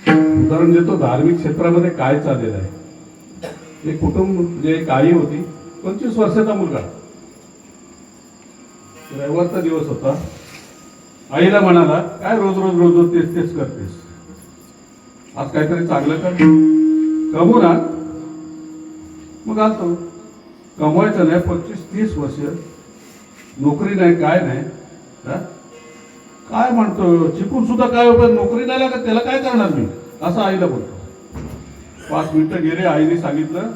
उदाहरण देतो. धार्मिक क्षेत्रामध्ये काय चाललेलं आहे. एक कुटुंब म्हणजे एक आई होती, 25 वर्षाचा मुलगा. रविवारचा दिवस होता. आईला म्हणाला, काय रोज रोज रोज रोज तेच तेच करतेस, आज काहीतरी चांगलं कर, कमवून आण. मग आणतो. कमवायचं नाही, 25-30 वर्ष नोकरी नाही, काय नाही. काय म्हणतो, शिकून सुद्धा काय उपयोग, नोकरी नाही लागत, त्याला काय करणार मी, असं आईला बोलतो. 5 मिनिटं गेले. आईने सांगितलं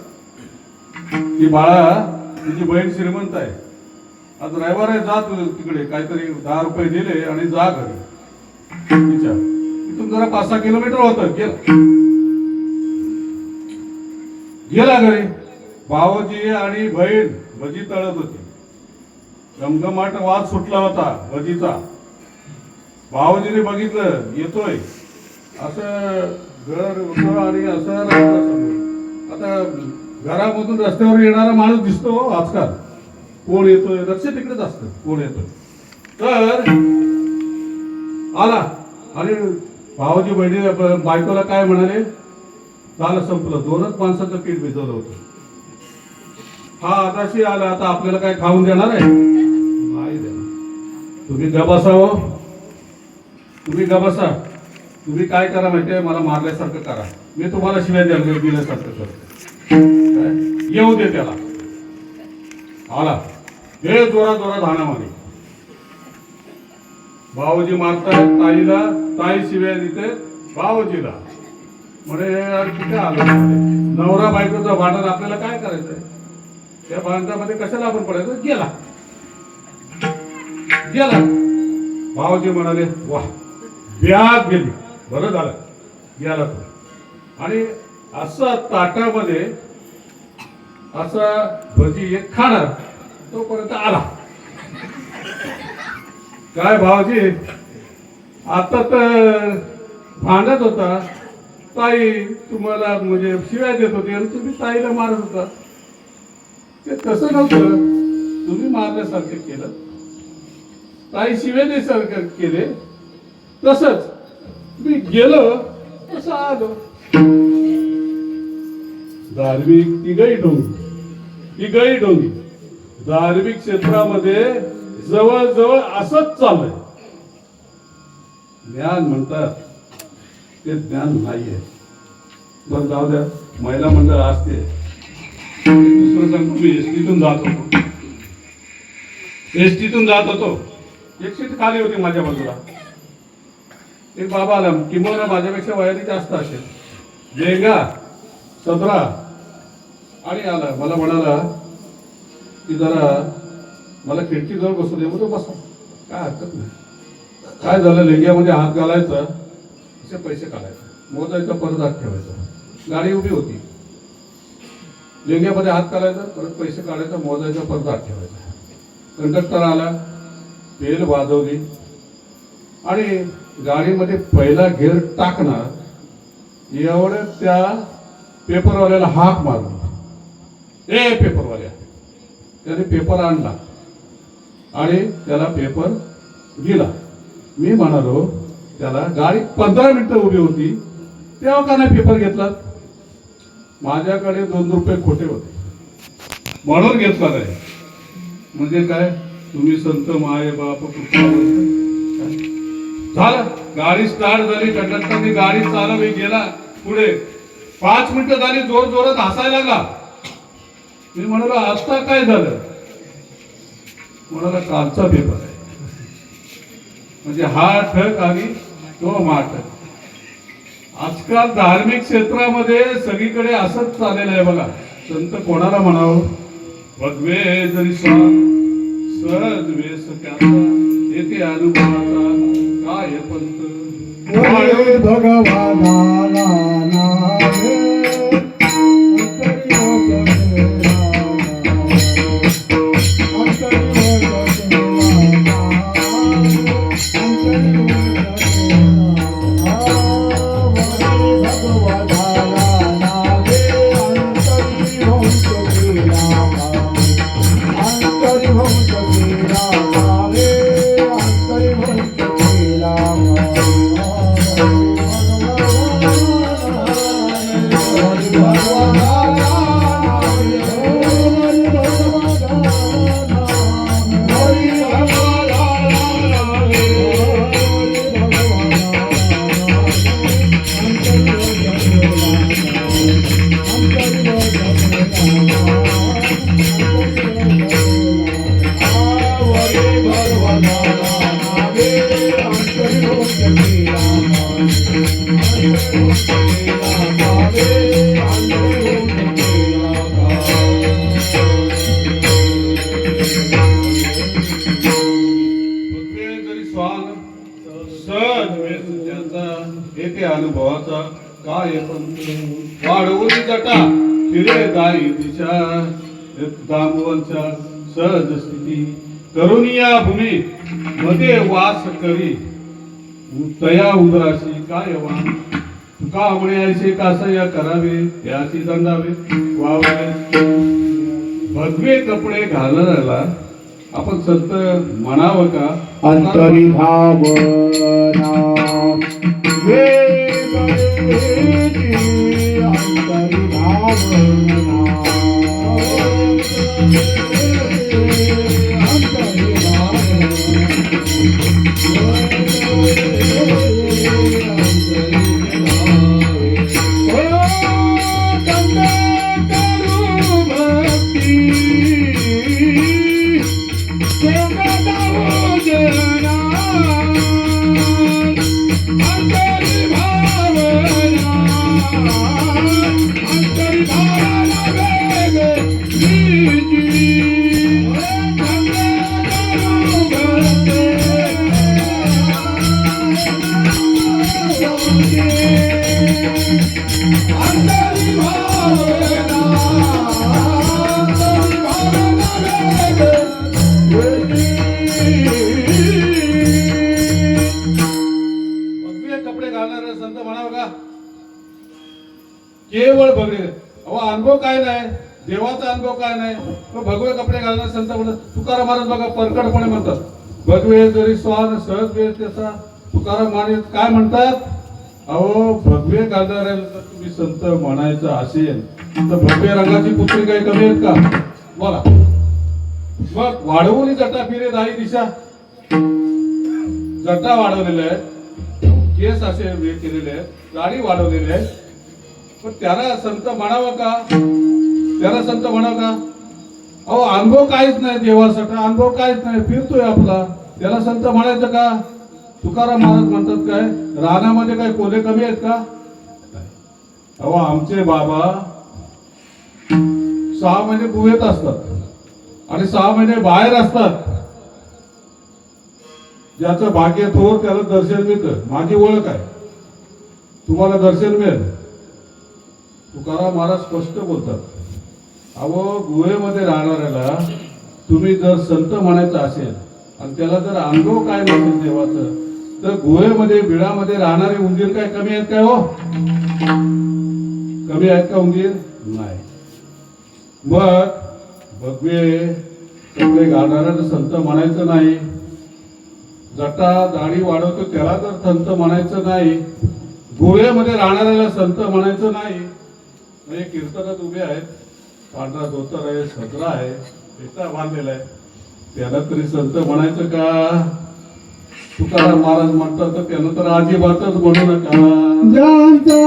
की बाळा, तुझी बहीण श्रीमंत आहे, आज रविवार आहे, जा तू तिकडे, काहीतरी 10 रुपये दिले आणि जा घरी. तिच्या इथून जरा 5-6 किलोमीटर होतं. गेला घरी. भावजी आणि बहीण भजी तळत होती. गमगमाट वाद सुटला होता भजीचा. भावजीने बघितलं येतोय, असं घर होतं आणि असं रस्ता समोर. आता घरामधून रस्त्यावर येणारा माणूस दिसतो हो आजकाल. कोण येतोय लक्ष तिकडेच असतं, कोण येतोय. तर आला आणि भावजी बहिणी बायकोला काय म्हणाले, झालं संपलं, 2च माणसाचं पीठ भिजवलं होतं. हा आताशी आला, आता आपल्याला काय खाऊन देणार आहे? नाही देणार. तुम्ही गबसा हो, तुम्ही गबसा. तुम्ही काय करा माहितीये, मला मारल्यासारखं करा, मी तुम्हाला शिवाय दिल्यासारखं करतो. येऊ दे त्याला. आला, हे जोरा जोरात हाणामारी. भाऊजी मारतायत ताईला, ताई शिव्या देते भाऊजीला. म्हणे यार कुठे आलं, नवरा बायकोचा भांडण आपल्याला काय करायचंय, त्या भांडणामध्ये कशाला आपण पडायचं. गेला गेला. भाऊजी म्हणाले वा, ब्याग गेली, बरं झालं गेला तो. आणि असं ताटामध्ये असं भजी एक खाणार, तोपर्यंत आला. काय भाऊजी, आता तर भांडत होता, ताई तुम्हाला म्हणजे शिव्या देत होती आणि तुम्ही ताईला मारत होता. ते तसं नव्हतं, तुम्ही मारल्यासारखं केलं, ताई शिव्या देण्यासारखं केले. तसंच मी गेलो तसं आलो. धार्मिक तिघही डोंगी धार्मिक क्षेत्रामध्ये जवळजवळ असंच चाललंय. ज्ञान म्हणतात ते ज्ञान नाहीये. बरं जाऊ द्या, महिला मंडळ असते. दुसरं सांगतो, मी एसटीतून जात होतो. एक सीट खाली होती माझ्या बाजूला. एक बाबा आला, किंवा माझ्यापेक्षा वयाने जास्त असेल, लेंगा सदरा, आणि आला. मला म्हणाला की जरा मला खिडकी जवळ बसू दे. बसा, काय हरकत नाही. काय झालं, लेंग्यामध्ये हात घालायचा, असे पैसे काढायचे, मोजायचं, परत हात ठेवायचा. गाडी उभी होती, लेंग्यामध्ये हात घालायचा, परत पैसे काढायचा, मोजायचा, परत हात ठेवायचा. कंडक्टर आला, बेल वाजवली आणि गाडीमध्ये पहिला गेअर टाकणार एवढं त्या पेपरवाल्याला हाक मारला, ए पेपरवाल्या. त्याने पेपर आणला आणि त्याला पेपर दिला. मी म्हणालो त्याला, गाडी 15 मिनिटं उभी होती तेव्हा का नाही पेपर घेतला? माझ्याकडे 2 रुपये खोटे होते म्हणून घेतला नाही. म्हणजे काय, तुम्ही संत माये बाप झालं. गाडी स्टार्ट झाली, कंडक्टरने गाडी चालवली, गेला पुढे. 5 मिनिटं झाली, जोर जोरात हसायला लागला. मी म्हणालो आता काय झालं? म्हणाला कालचा पेपर आहे. म्हणजे हा ठक आणि तो माठक. आजकाल धार्मिक क्षेत्रामध्ये सगळीकडे असंच चाललेलं आहे बघा. संत कोणाला म्हणावं? भगवे जरी सहज वेस त्याचा, येथे अनुभवाचा काय पंत. भगवानाला नावे येथे अनुभवाचा काय पंत. वाढवली जटा फिरे दाई दिशा, दामवंचा सहज स्थिती. करुनिया भूमी मध्ये वास करी, तया उदराशी काय वाण. तुका म्हणे ऐसे कासया करावे, त्याची दंडावे वावरे. भगवे कपडे घालणाऱ्याला आपण संत म्हणावं का? अंतरी भावना अंतरी भावना केवळ भगवे. अहो अनुभव काय नाही, देवाचा अनुभव काय नाही. भगवे कपडे घालणार संत म्हणतात. तुकाराम महाराज बघा परकडपणे म्हणतात, भगवे जरी स्वान सहज वेळ त्याचा. तुकाराम महाराज काय म्हणतात? अहो भगवे घालणाऱ्याला जर तुम्ही संत म्हणायचं असेल तर भगवे रंगाची पुत्री काही कमी आहेत का? बोला. मग वाढवली जटा फिरे दाई दिशा. जटा वाढवलेल्या आहेत, केस असे वेळ केलेले आहेत, दाढी वाढवलेली आहे. पण त्याला संत म्हणावं का? त्याला संत म्हणावं का? अहो अनुभव काहीच नाही देवासाठी, अनुभव काहीच नाही, फिरतोय आपला, त्याला संत म्हणायचं का? तुकाराम महाराज म्हणतात काय, रानामध्ये काय कोल्हे कमी आहेत का? अहो आमचे बाबा 6 महिने गुहेत असतात आणि 6 महिने बाहेर असतात. ज्याचं भाग्य थोर त्याला दर्शन मिळतं. माझी ओळख आहे, तुम्हाला दर्शन मिळेल. तुकाराम महाराज स्पष्ट बोलतात, अहो गुहेमध्ये राहणाऱ्याला तुम्ही जर संत म्हणायचं असेल आणि त्याला जर अनुभव काय नसेल देवाचं, तर गुहेमध्ये बिळामध्ये राहणारे उंदीर काय कमी आहेत काय? हो, कमी आहेत का उंदीर? नाही. मग भगवे कपडे घालणाऱ्याला संत म्हणायचं नाही, जटा दाढी वाढवतो त्याला जर संत म्हणायचं नाही, गुहेमध्ये राहणाऱ्याला संत म्हणायचं नाही. म्हणजे कीर्तनात उभे आहेत, पांढरा धोतर आहे, सदरा आहे, पेटा बांधलेला आहे, त्याला तरी संत म्हणायचं का? तुकाराम महाराज म्हणतात तर त्यानं तर अजिबातच म्हणू नका. ज्यांचा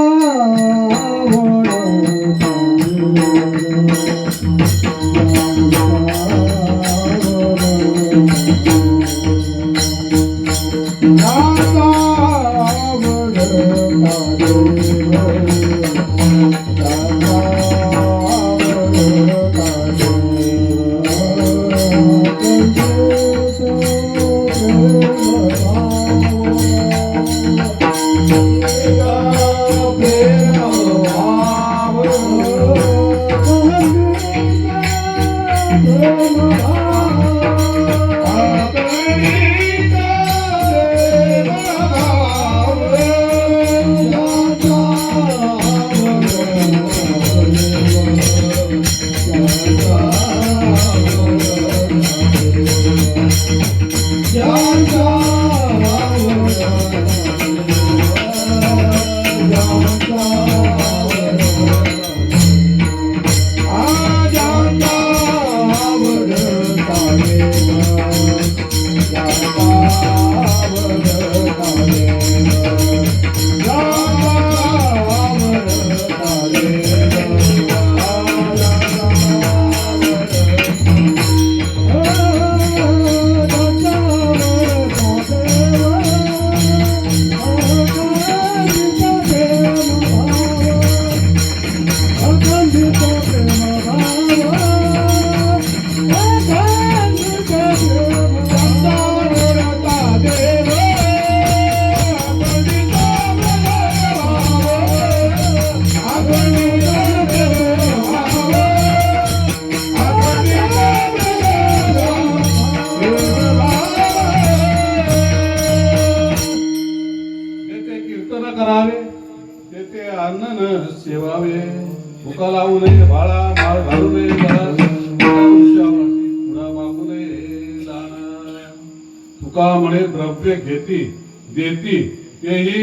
करावे तेथे अन्न सेवावे, भुका लावू नये बाळा, माळ घालू नये मागू नये दाना. तुका म्हणे द्रव्य घेती देती तेही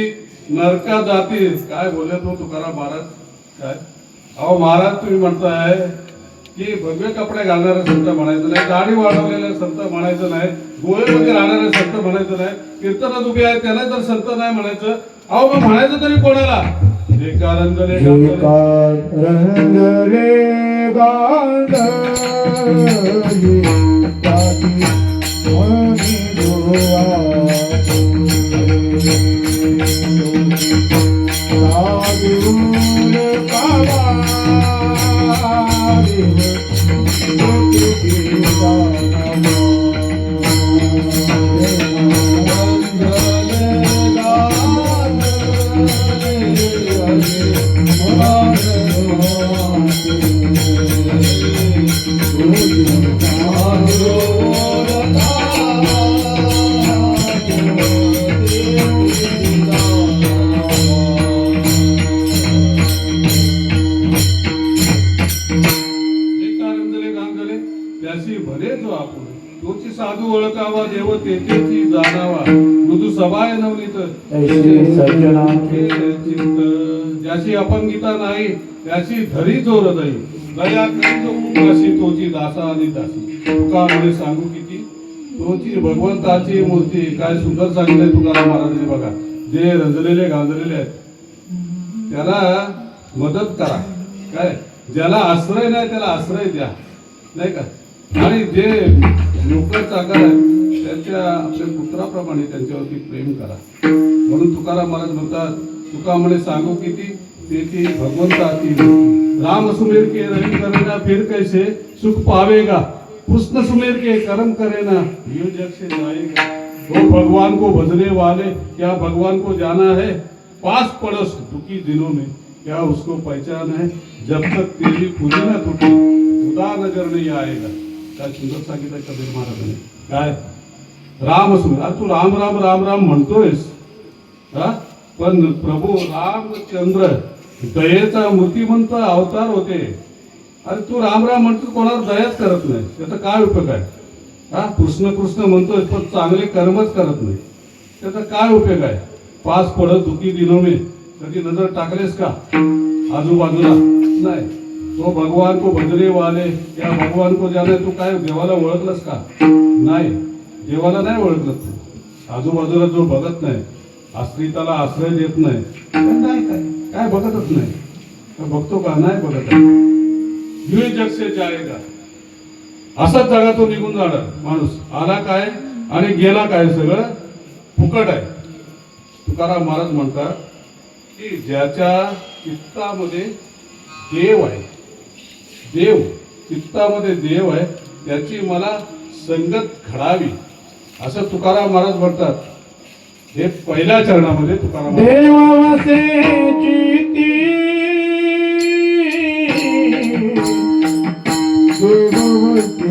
नरका जाती. काय बोलले तो तुकाराम महाराज? काय अहो महाराज तुम्ही म्हणताय की भगवे कपडे घालणारे संत म्हणायचं नाही, दाढी वाढवलेले संत म्हणायचं नाही, गोव्यामध्ये राहणारे संत म्हणायचं नाही, कीर्तनात उभे आहेत त्यांना तर संत नाही म्हणायचं. अहो मग म्हणायचं तरी कोणाला? एका रंगले रंगले गांधली ताती मनी दुआ साधूर कावारी मुक्ति दाना. साधू ओळखावा देव तेथेची जाणावा, मृदू सभाय नवनीत चित्त. ज्याची अपंगिता नाही त्याची धरी जो हृदय, दया करी जो अशी तोची दासा आणि दासी. तुका म्हणे सांगू किती तोची भगवंताची मूर्ती. काय सुंदर सांगितलंय तुकाराम महाराजांनी बघा. जे रंजलेले गांजलेले आहेत त्याला मदत करा, काय ज्याला आश्रय नाही त्याला आश्रय द्या, नाही का? आणि जे लोक चांगले आहेत त्यांच्या आपल्या पुत्राप्रमाणे त्यांच्यावरती प्रेम करा. म्हणून तुकाराम महाराज म्हणतात, तुका म्हणे सांगू किती तेची भगवंताची राम सुमेर के रही करेना फिर कैसे सुख पावेगा, कृष्ण सुमेर के कर्म करेना यो जग से जाएगा. वो भगवान को भजने वाले क्या भगवान को जाना है, पास पड़ोस दुखी दिनों में क्या उसको पहचान है, जब तक तेरी खुदी ना तुटी खुदा नजर नहीं आएगा. काय सुंदर सांगितलं कबीर महाराजांनी. काय राम सुंदर, अरे तू राम राम राम राम म्हणतोयस हा, पण प्रभू रामचंद्र दयेचा मूर्तिमंत अवतार होते. अरे तू राम राम म्हणतो, कोणावर दयाच करत नाही, त्याचा काय उपयोग आहे. हा, कृष्ण कृष्ण म्हणतोय पण चांगले कर्मच करत नाही, त्याचा काय उपयोग आहे. पास पडत दुखी दिनों में कधी नजर टाकलेस का आजूबाजूला. नाही. तो भगवान को भजने वाले या भगवान को जाने, तू काय देवाला ओळखलंस का. नाही, देवाला नाही ओळखलं तू. आजूबाजूला जो बघत नाही, आश्रिताला आश्रय देत नाही, काय काय काय बघतच नाही. बघतो का. नाही बघत आहे. युही जग से जाएगा, असाच जगातून निघून जाणार माणूस. आला काय आणि गेला काय, सगळं फुकट आहे. तुकाराम महाराज म्हणतात की ज्याच्या चित्तामध्ये देव आहे, देव चित्तामध्ये देव आहे, त्याची मला संगत घडावी, असं तुकाराम महाराज म्हणतात. हे पहिल्या चरणामध्ये तुकाराम महाराज. देव वसे चिती, देव वसे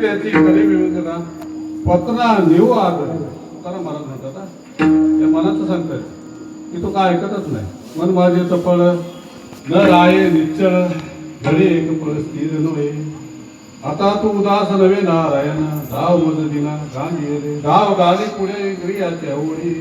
त्याची खरी विवेचना पत्ना नेऊ आदर. तुकाराम महाराज म्हणतात या मनाचं सांगताय की तो काय ऐकतच नाही. मन माझे तपळ न राये निश्चळ घडे एक पळ स्थिर नव्हे. आता तू उदास नव्हे नारायण धाव मदतीना गाणी रे धाव गाणी पुढे ग्रियाच्या ओळी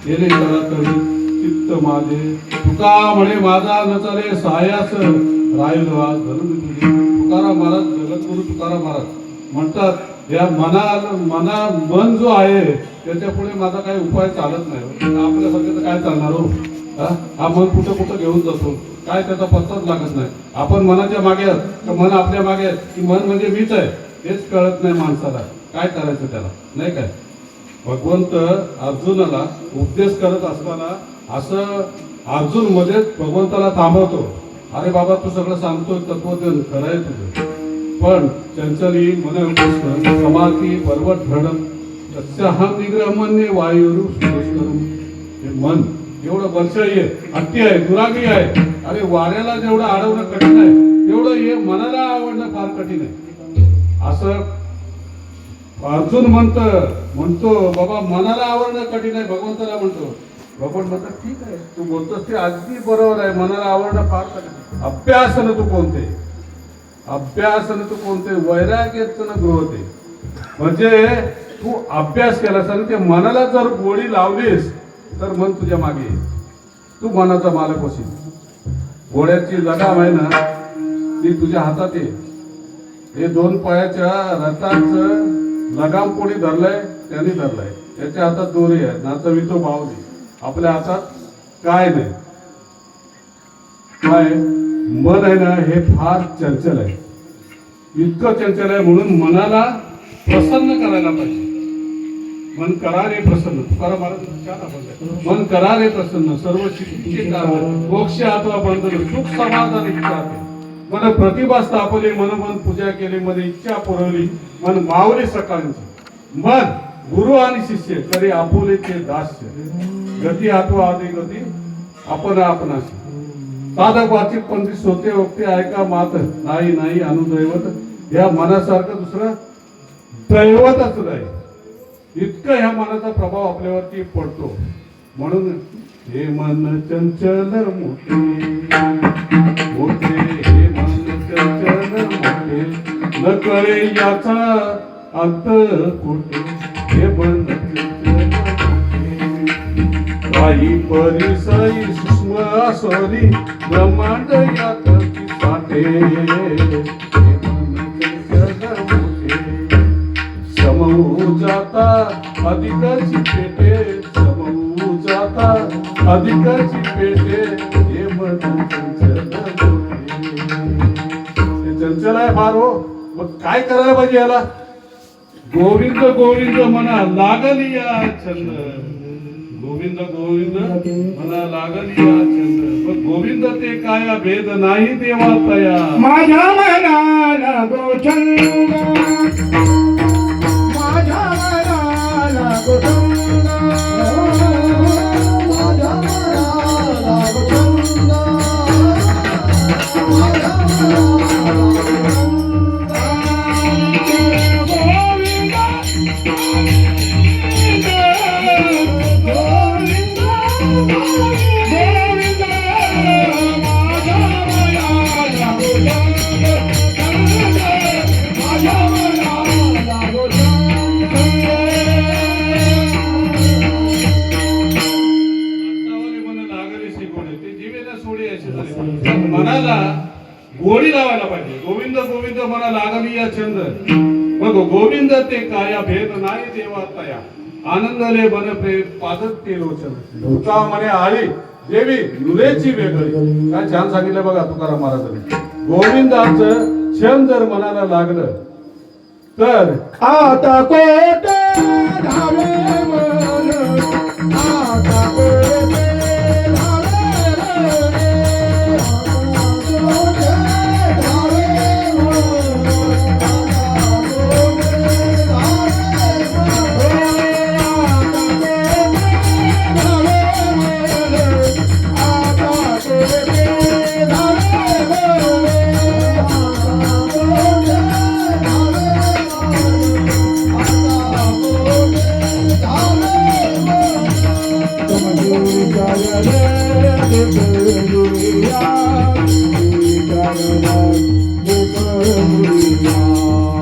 गेले जरा कवी चित्त माझे तुका म्हणे माझा नचले सायास राहिल आज धरून तुझे तुकाराम महाराज जगद्गुरु तुकाराम महाराज म्हणतात या मन जो आहे त्याच्या पुढे माझा काही उपाय चालत नाही आपल्यासारखं काय चालणार हो हा मन कुठं कुठं घेऊन जातो काय त्याचा पत्ताच लागत नाही आपण मनाच्या मागे आहोत का मन आपल्या मागे आहे की मन म्हणजे मीच आहे हेच कळत नाही माणसाला काय करायचं त्याला नाही काय भगवंत अर्जुनाला उपदेश करत असताना असं अर्जुन मध्येच भगवंताला थांबवतो अरे बाबा तू सगळं सांगतोय तत्वज्ञान खरं आहे तुझं पण चंचली मन समाधी पर्वत घडम तस्याहम निग्रहमन्ये वायुरूप हे मन एवढं बलशाही आहे हत्ती आहे दुरागी आहे अरे वाऱ्याला जेवढं अडवणं कठीण आहे तेवढं हे मनाला आवडणं फार कठीण आहे असं अर्जुन म्हणतो बाबा मनाला आवडणं कठीण आहे भगवंताला म्हणतो भगवान म्हणतात ठीक आहे तू बोलतोस ते अगदी बरोबर आहे मनाला आवडणं फार कठीण अभ्यासन तू कोणते वैराग्याचं गृह होते म्हणजे तू अभ्यास केलास आणि त्या मनाला जर गोडी लावलीस तर मन तुझ्या मागे येईल तू मनाचा मालक होशील घोड्याची लगाम आहे ना ती तुझ्या हातात आहे हे दोन पायाच्या रथाचं लगाम कोणी धरलंय त्यांनी धरलंय त्याच्या हातात दोरी आहे नाचवी तो बावली आपल्या हातात काय नाही काय मन आहे ना हे फार चंचल आहे इतकं चंचल आहे म्हणून मनाला प्रसन्न करायला पाहिजे मन करा रे प्रसन्न तुकाराम महाराज मन करा रे प्रसन्न सर्व शिष्टीचे कारण मोक्ष अथवा बंधन सुख समाधान इच्छा मन प्रतिभा स्थापले मन पूजा केली मन इच्छा पुरवली मन मावली सकाळची मन गुरु आणि शिष्य तरी आपुलेचे दास्य गती अथवा आधी गती आपण आपणाशी साधक वाचित पंथी सोते वक्ते ऐका मात नाही अनुदैवत या मनासारखं दुसरं दैवतच नाही इतकं ह्या मनाचा प्रभाव आपल्यावरती पडतो म्हणून हे मन चंचल मोठे हे मन चंचल मोठे न कळे याचा अंत कोठे हे मन चंचल काही परिसई सूक्ष्म असरी ब्रह्मांड यात साठे समू जाता अधिकाची पेटे समू जाता अधिकाची पेटे हे मन चंचल आहे फार हो मग काय करायला पाहिजे याला गोविंद गोविंद म्हणा लागली या छंद गोविंद गोविंद म्हणा लागली या छंद पण गोविंद ते काय भेद नाही देवा तया माझ्या मनाला गोचंद माझ्या मनाला गोचंद माझ्या मनाला गोचंद माझ्या मनाला गोडी लावायला पाहिजे गोविंद गोविंद म्हणा लागली या छंद बघ गोविंद ते काया भेद नाही देवा तया आनंदले बन प्रेम पादत ते लोचन तुका म्हणे आळी देवी नुरेची वेगळी काय छान सांगितलं बघा तुकाराम महाराजांनी गोविंदाचं छंद जर मनाला लागलं तर आता कोट धावे मन आता कोट Yeah.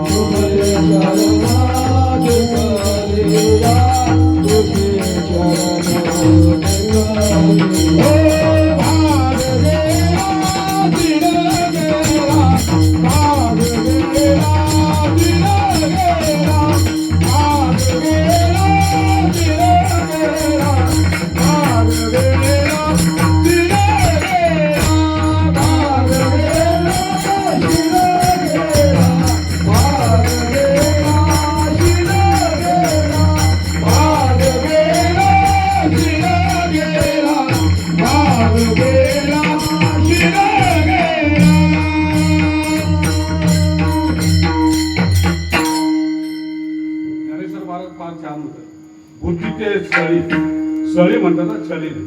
ज्ञानेश्वर महाराज फार छान होतं. बुद्धी ते सळी, सळी म्हणतात ना, छळी नाही.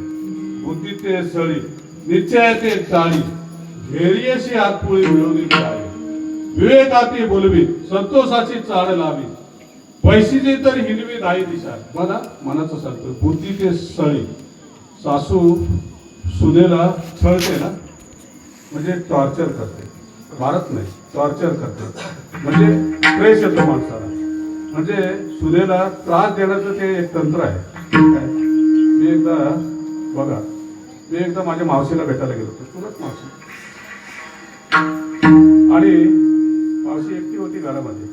बुद्धी ते सळी, निश्चय ते चाळी, धैर्यशी हातपुळी मिळवली आहे. विवेकाती बोलवी, संतोषाची चाळ लावी, पैशीची तर हिरवी दाई दिशा. बघा मनाचं सांगतो. बुद्धी ते सळी, सासू सुनेला छळते ना, म्हणजे टॉर्चर करते, मारत नाही, टॉर्चर करते, म्हणजे फ्रेश येतो माणसाला. म्हणजे सुनेला त्रास देण्याचं ते एक तंत्र आहे. काय? मी एकदा माझ्या मावशीला भेटायला गेलो होतो, तुरंत मावशी. आणि मावशी एकटी होती घरामध्ये.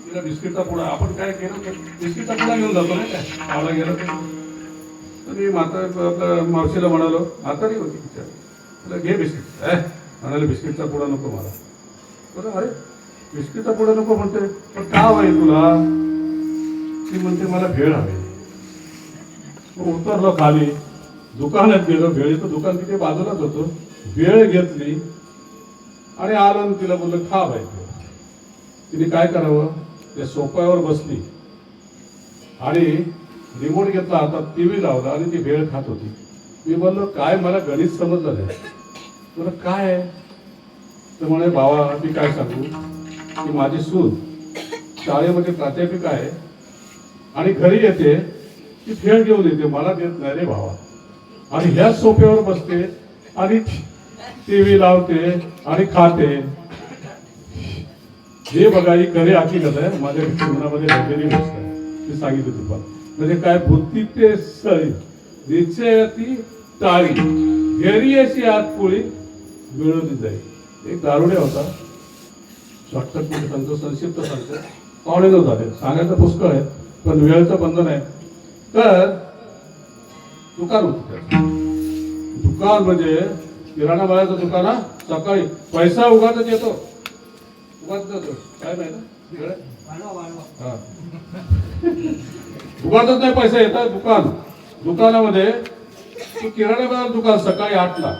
तिला बिस्किटचा पुडा, आपण काय केलं, बिस्किटचा पुडा घेऊन जातो ना, काय खायला गेलो तर मी आपल्या मावशीला म्हणालो, म्हातारी होती तिच्या, तुला घे बिस्किट. म्हणाले बिस्किटचा पुडा नको मला. बरं, अरे बिस्किटचा पुडा नको म्हणते, पण का हवंय तुला? ती म्हणते मला भेळ हवी. उतरलो खाली, दुकानात गेलो, भेळीचं दुकान तिथे बाजूलाच होतं. भेळ घेतली आणि आलो आणि तिला बोललो खा बाई. तिने काय करावं, त्या सोफ्यावर बसली आणि रिमोट घेतला हातात, टीव्ही लावला आणि ती भेळ खात होती. मी बोललो काय, मला गणित समजलं नाही. तुला काय आहे? तर म्हणे भावा मी काय सांगू, की माझी सून शाळेमध्ये प्राध्यापिका आहे आणि घरी येते, ती भेळ घेऊन येते, मला देत नाही रे भावा. आणि ह्या सोफ्यावर बसते आणि टीव्ही लावते आणि खाते. हे बघा, ही खरी हकीकत आहे, माझ्या जीवनामध्ये घडलेली गोष्ट आहे. ती सांगितली तुम्हाला. म्हणजे काय, बुद्धी ते सळी, निश्चयाती टाळी, धैर्याची हातपुळी मिळवली जाईल. एक दारुडे होता, शॉर्टकट मध्ये सांगतो, संक्षिप्त सांगतो. 9:15 झाले, सांगायचं पुष्कळ आहे पण वेळेचं बंधन आहे. तर दुकान होतं. दुकान म्हणजे किराणा मालाचं दुकान. हा, सकाळी पैसा उगाच येतो, उगाच जातो. काय माहिती हा, उगाचच नाही पैसा येतात. दुकानामध्ये किराणा मालाचं दुकान सकाळी 8ला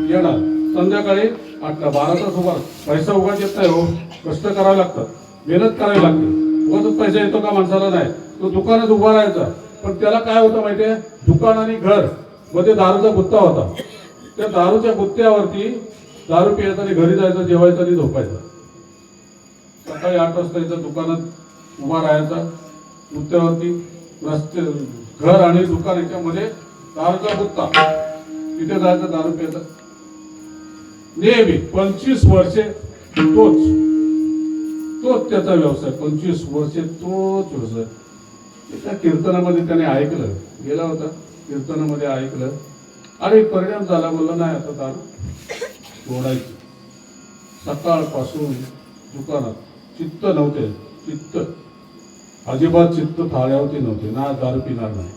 येणार, संध्याकाळी 8ला, 12 तास उभा. पैसा उगाच येत नाही हो, कष्ट करावे लागतात, मेहनत करावी लागते. उगाच पैसा येतो का माणसाला? नाही. तो दुकानात उभा राहायचा. पण त्याला काय होतं माहितीये, दुकान आणि घर मध्ये दारूचा गुत्ता होता. त्या दारूच्या गुत्त्यावरती दारू प्यायचा आणि घरी जायचं, जेवायचं आणि झोपायचं. सकाळी 8 वाजता यायचं, दुकानात उभा राहायचा, गुत्त्यावरती, रस्ते, घर आणि दुकान याच्यामध्ये दारूचा गुत्ता, तिथे जायचं, दारू प्यायचं नेहमी. 25 वर्षे तोच त्याचा व्यवसाय. 25 वर्षे तोच व्यवसाय. त्या कीर्तनामध्ये त्याने ऐकलं, गेला होता कीर्तनामध्ये ऐकलं आणि परिणाम झाला. बोलला नाही आता दारू सोडायची. सकाळपासून दुकानात चित्त नव्हते, चित्त अजिबात चित्त थाळ्यावरती नव्हते. ना दारू पिणार नाही,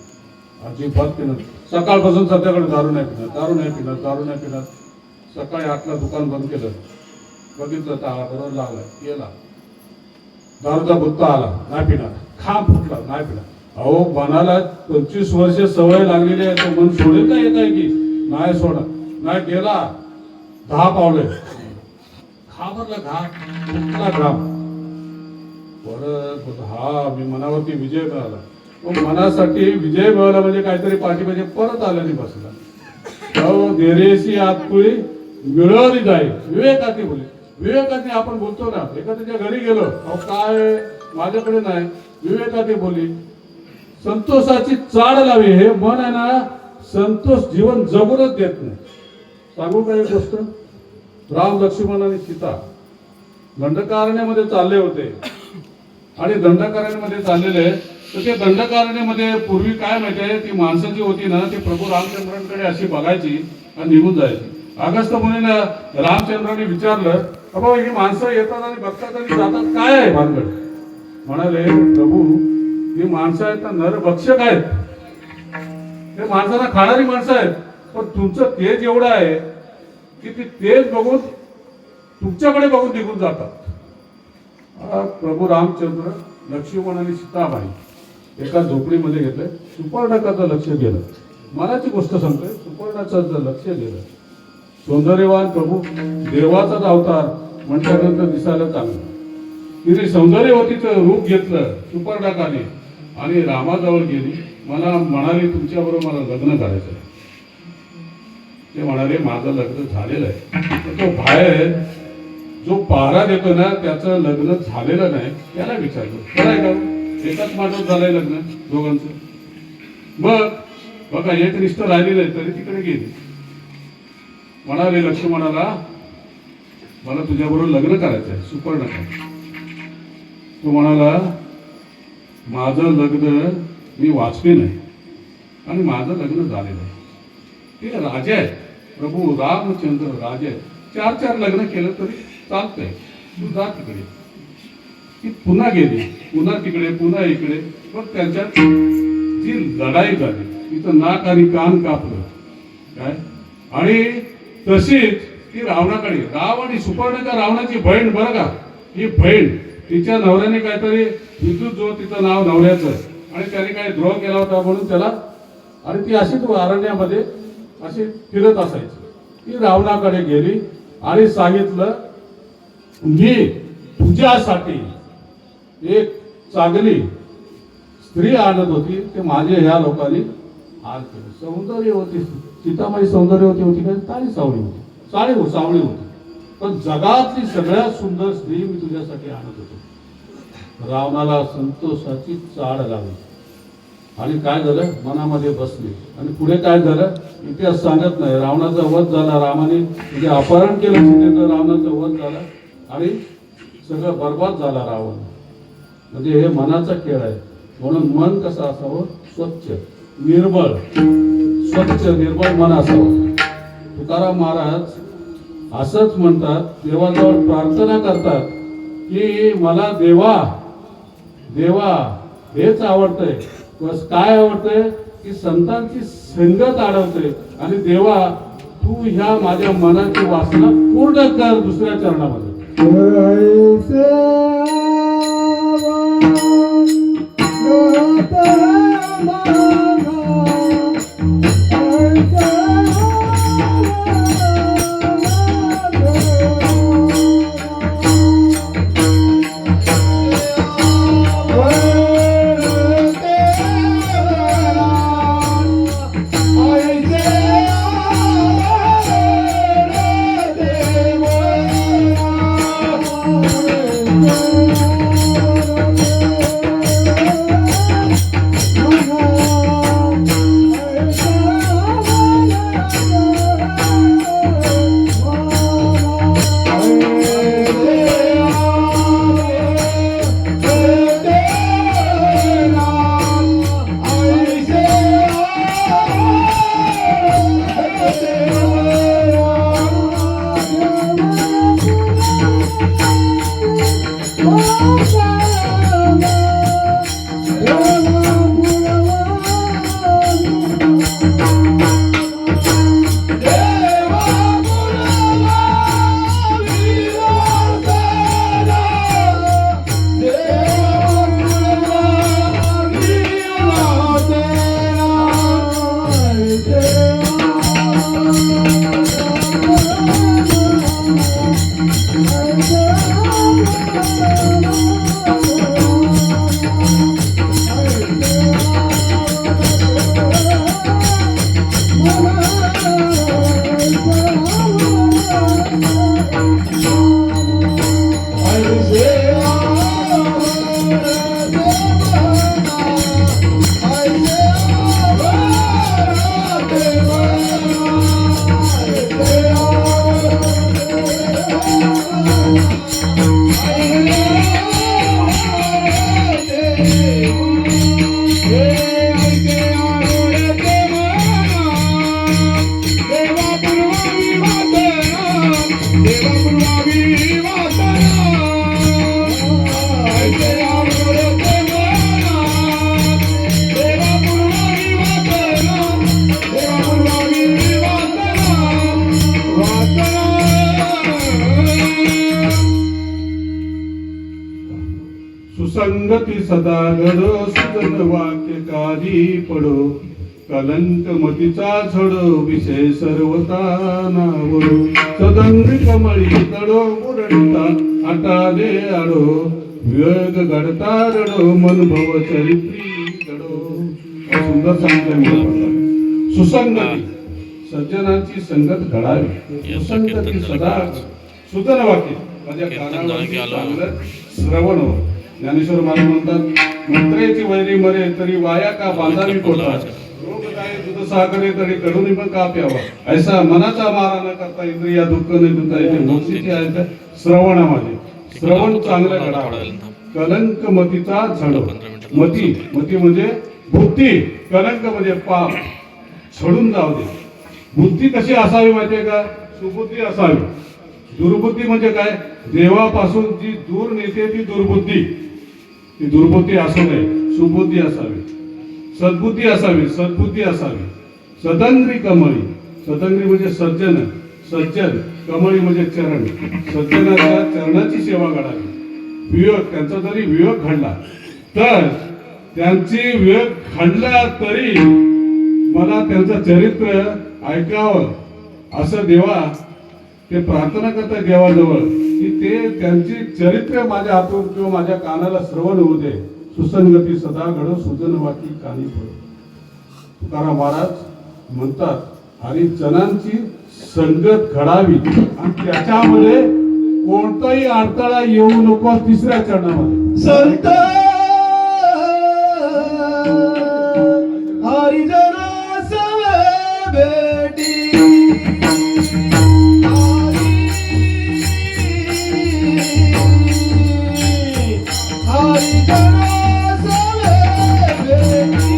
अजिबात पिणार. सकाळपासून संध्याकाळी दारू नाही पिणार. सकाळी 8ला दुकान बंद केलं, बघितलं तर बरोबर लागला, गेला, दारूचा गुत्ता आला, नाही पिणार. खांब फुटला, नाही पिणार. अहो मनाला 25 वर्षे सवय लागलेली आहे, तो मन सोडेल का? येत आहे की नाही सोडा. नाही गेला, 10 पावले घाबरला, फुटला घाम. परत हा, मी मनावरती विजय मिळाला. तो मनासाठी विजय मिळवला म्हणजे काहीतरी पाठीमागे परत आला नाही बसला. धैर्याची हातपुळी मिळवली जाईल. विवेकाती बोले. विवेकाती आपण बोलतो ना, एखाद्याच्या घरी गेलो, अहो काय माझ्याकडे नाही, विवेकाती बोली. संतोषाची चाड लावी. हे मन आहे ना, संतोष जीवन जगूनच देत नाही. सांगू का एक गोष्ट? राम, लक्ष्मण आणि सीता दंडकारण्यामध्ये चालले होते आणि दंडकारण्यामध्ये चाललेले तर ते दंडकारण्यामध्ये पूर्वी काय माहिती आहे, ती माणसं जी होती ना ती प्रभू रामचंद्रांकडे अशी बघायची आणि निघून जायची. अगस्त्य मुनीला रामचंद्राने विचारलं, बाबा ही माणसं येतात आणि बघतात आणि जातात, काय आहे भानगड? म्हणाले, प्रभू ही माणसं आहेत ना नरभक्षक आहेत, ते माणसांना खाणारी माणसं आहेत, पण तुमचं तेज एवढं आहे की ती तेज बघून तुमच्याकडे बघून निघून जातात. प्रभू रामचंद्र, लक्ष्मण आणि सीताबाई एका झोपडीमध्ये घेतले. सुपर्णकाचं लक्ष गेलं. मनाची गोष्ट सांगतोय, सुपर्णाचं जर लक्ष गेलं. सौंदर्यवान प्रभू, देवाचाच अवतार म्हटल्यानंतर दिसायला चांगलं. तिने सौंदर्यवतीचं रूप घेतलं सुपर्णकाने आणि रामाजवळ गेली. मला म्हणाले, तुमच्याबरोबर मला लग्न करायचं आहे. ते म्हणाले, माझं लग्न झालेलं आहे. तो बाहेर जो पहारा देतो ना त्याचं लग्न झालेलं नाही, त्याला विचारलं, खरं आहे का? एकाच माणूस झालंय लग्न दोघांचं. मग बघा एक रिश्ता राहिलेलं आहे, तरी तिकडे गेली. म्हणाले लक्ष्मणाला, मला तुझ्याबरोबर लग्न करायचं आहे. सुपर्णका तो म्हणाला, माझं लग्न मी वाचवीन आहे आणि माझं लग्न झालेलं आहे. ते राजे आहेत, प्रभू रामचंद्र राजे आहेत. 4 लग्न केलं तरी चालतंय, तू जा तिकडे. ती पुन्हा गेली, पुन्हा तिकडे, पुन्हा इकडे. मग त्यांच्यात जी लढाई झाली, तिथं नाक आणि कान कापलं काय. आणि तशीच ती रावणाकडे, राव आणि सुपर्णका रावणाची बहीण बरं का, ही बहीण तिच्या नवऱ्याने काहीतरी विद्युत जो तिचं नाव नवऱ्याचं, आणि त्याने काही द्रोह केला होता म्हणून त्याला, आणि ती अशीच अरण्यामध्ये अशी फिरत असायची. ती रावणाकडे गेली आणि सांगितलं, मी तुझ्यासाठी एक चांगली स्त्री आणत होती, ते माझे ह्या लोकांनी हाल केले. सौंदर्य होती सीतामाई, सौंदर्यवती होती का? तारी सावळी होती, सावळी होती, पण जगातली सगळ्यात सुंदर स्त्री मी तुझ्यासाठी आणत होतो. रावणाला संतोषाची चाळ लागली आणि काय झालं, मनामध्ये बसले. आणि पुढे काय झालं इतिहास सांगत नाही. रावणाचा वध झाला, रामाने म्हणजे अपहरण केलं सीतेचं, रावणाचा वध झाला आणि सगळं बर्बाद झाला रावण. म्हणजे हे मनाचा खेळ आहे. म्हणून मन कसं असावं, स्वच्छ निर्मळ, स्वच्छ निर्मळ मन असावं. तुकाराम महाराज असंच म्हणतात, देवाजवळ प्रार्थना करतात की मला देवा देवा हेच आवडतंय. बस काय आवडतंय की संतांची संगत आढळते. आणि देवा तू ह्या माझ्या मनाची वासना पूर्ण कर. दुसऱ्या चरणामध्ये Thank you. सुसंगती सदा घडो सुजन वाक्य काजी पडो कलंक मतीचा झडो विषय सर्वता नावडो सदंग कमळी तडो मुरडता आटाले आडो विवेक घडता रडो मनभव चरित्री घडो. सुंदर सांगितलं. सुसंगती सज्जनांची संगत घडावी सुसंगती सदा सुजन वाक्य माझ्या कानावरती चांगलं श्रवण हो. ज्ञानेश्वर महाराज म्हणतात मंत्रेची वैरी मरे तरी वाया का बांधावी कोटा रोगदायी दूध सागरे तरी कडून पण का प्यावा ऐसा मनाचा मारा न करता इंद्रिया दुःख न देता येते मोक्षीची आहे श्रवणामध्ये श्रवण चांगलं घडावं. कलंक मतीचा झडो मती मती म्हणजे बुद्धी कलंक म्हणजे पाप झडून जाऊ दे. बुद्धी कशी असावी माहितीये का सुबुद्धी असावी. दुर्बुद्धी म्हणजे काय देवापासून जी दूर नेते ती दुर्बुद्धी. ती दुर्बुद्धी असू नये सुबुद्धी असावी सद्बुद्धी असावी सद्बुद्धी असावी. सदंग्री कमळी सदंग्री म्हणजे सज्जन सज्जन कमळी म्हणजे चरण सज्जनाच्या चरणाची सेवा घडावी. विवेक त्यांचा जरी विवेक घडला तर त्यांची विवेक घडला तरी मला त्यांचं चरित्र ऐकावं असं देवा ते प्रार्थना करतात देवाजवळ की ते त्यांची चरित्र माझ्या हातून किंवा माझ्या कानाला श्रवण होऊ दे. सुसंगती सदा घडो सुजन वाकी कानी पडो. तुकाराम महाराज म्हणतात हरिजनांची संगत घडावी आणि त्याच्यामध्ये कोणताही अडथळा येऊ नको. तिसऱ्या चरणामध्ये संत हरिजना सवे बेटी हरिजना सवे बेटी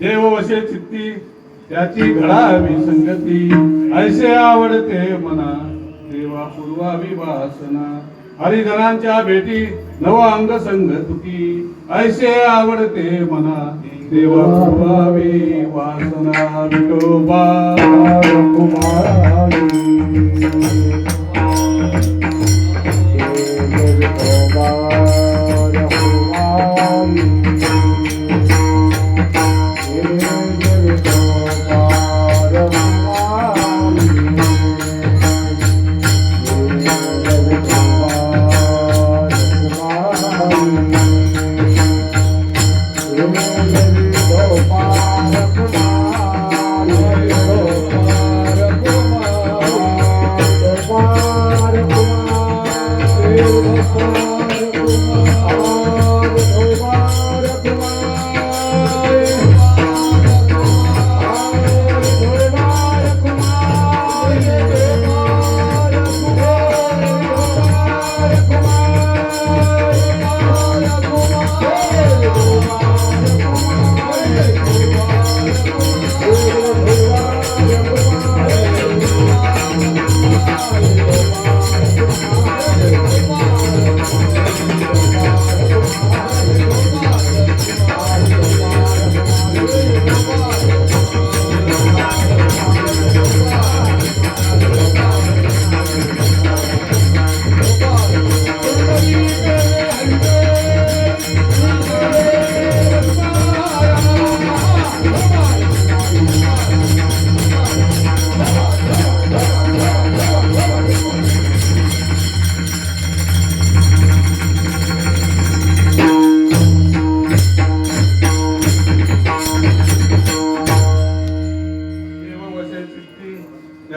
देववशे चित्ती त्याची घडावी संगती ऐसे आवडते मना देवा पूर्वावी वासना. हरिजनांच्या भेटी नवा अंग संग तुकी ऐसे आवडते मना देवा पूर्वावी वासना. विठोबा कुमारी देव कुमार कुमारी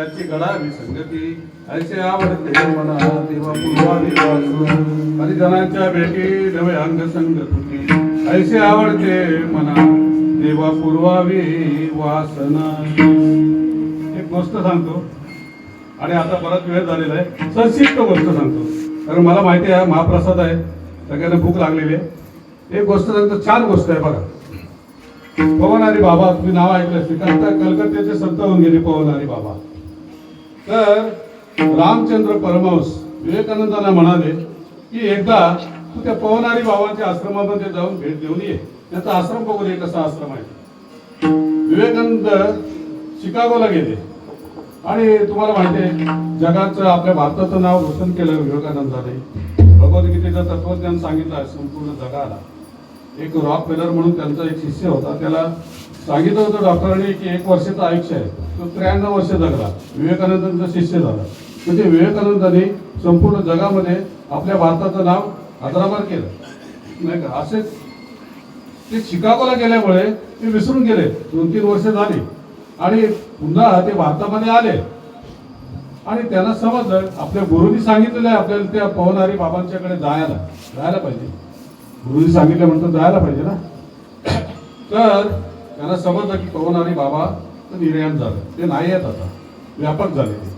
त्याची घडावी संगती ऐसे आवडते मना देवा पूर्वावी वासू हरिजनांच्या भेटी नवे अंग संग तुटी ऐसे आवडते मना देवा पूर्वावी वासना. एक गोष्ट सांगतो आणि आता बराच वेळ झालेला आहे, संक्षिप्त गोष्ट सांगतो कारण मला माहिती आहे महाप्रसाद आहे, सगळ्यांना भूक लागलेली आहे. एक गोष्ट सांगतो, छान गोष्ट आहे बघा. पवनारी बाबा, तुम्ही नाव ऐकलं असेल, कलकत्त्याचे संत होऊन गेले पवनारी बाबा. तर रामचंद्र परमहंस विवेकानंदांना म्हणाले की एकदा तू त्या पवनारी बाबांच्या आश्रमामध्ये जाऊन भेट देऊन ये, त्याचा आश्रम बघून ये कसा आश्रम आहे. विवेकानंद शिकागोला गेले आणि तुम्हाला माहिती आहे जगाचं आपल्या भारताचं नाव रोशन केलं विवेकानंदाने. भगवद्गीतेचं तत्वज्ञान सांगितलं आहे संपूर्ण जगाला. एक रॉक फेलर म्हणून त्यांचा एक शिष्य होता, त्याला सांगितलं होतं डॉक्टरांनी की 1 वर्षाचं आयुष्य आहे, तो 93 वर्ष जगला, विवेकानंदांचा शिष्य झाला. म्हणजे विवेकानंदांनी संपूर्ण जगामध्ये आपल्या भारताचं नाव अजरामर केलं नाही का. असेच ते शिकागोला गेल्यामुळे ते विसरून गेले. 2-3 वर्ष झाली आणि पुन्हा ते भारतामध्ये आले आणि त्यांना समजलं आपल्या गुरुनी सांगितलेलं आहे आपल्याला त्या पवनारी बाबांच्याकडे जायला पाहिजे. गुरुजी सांगितलं म्हणतो जायला पाहिजे ना. तर त्यांना समजलं की पवनारी बाबा निर्यात झालं, ते नाही आहेत आता, व्यापक झाले ते.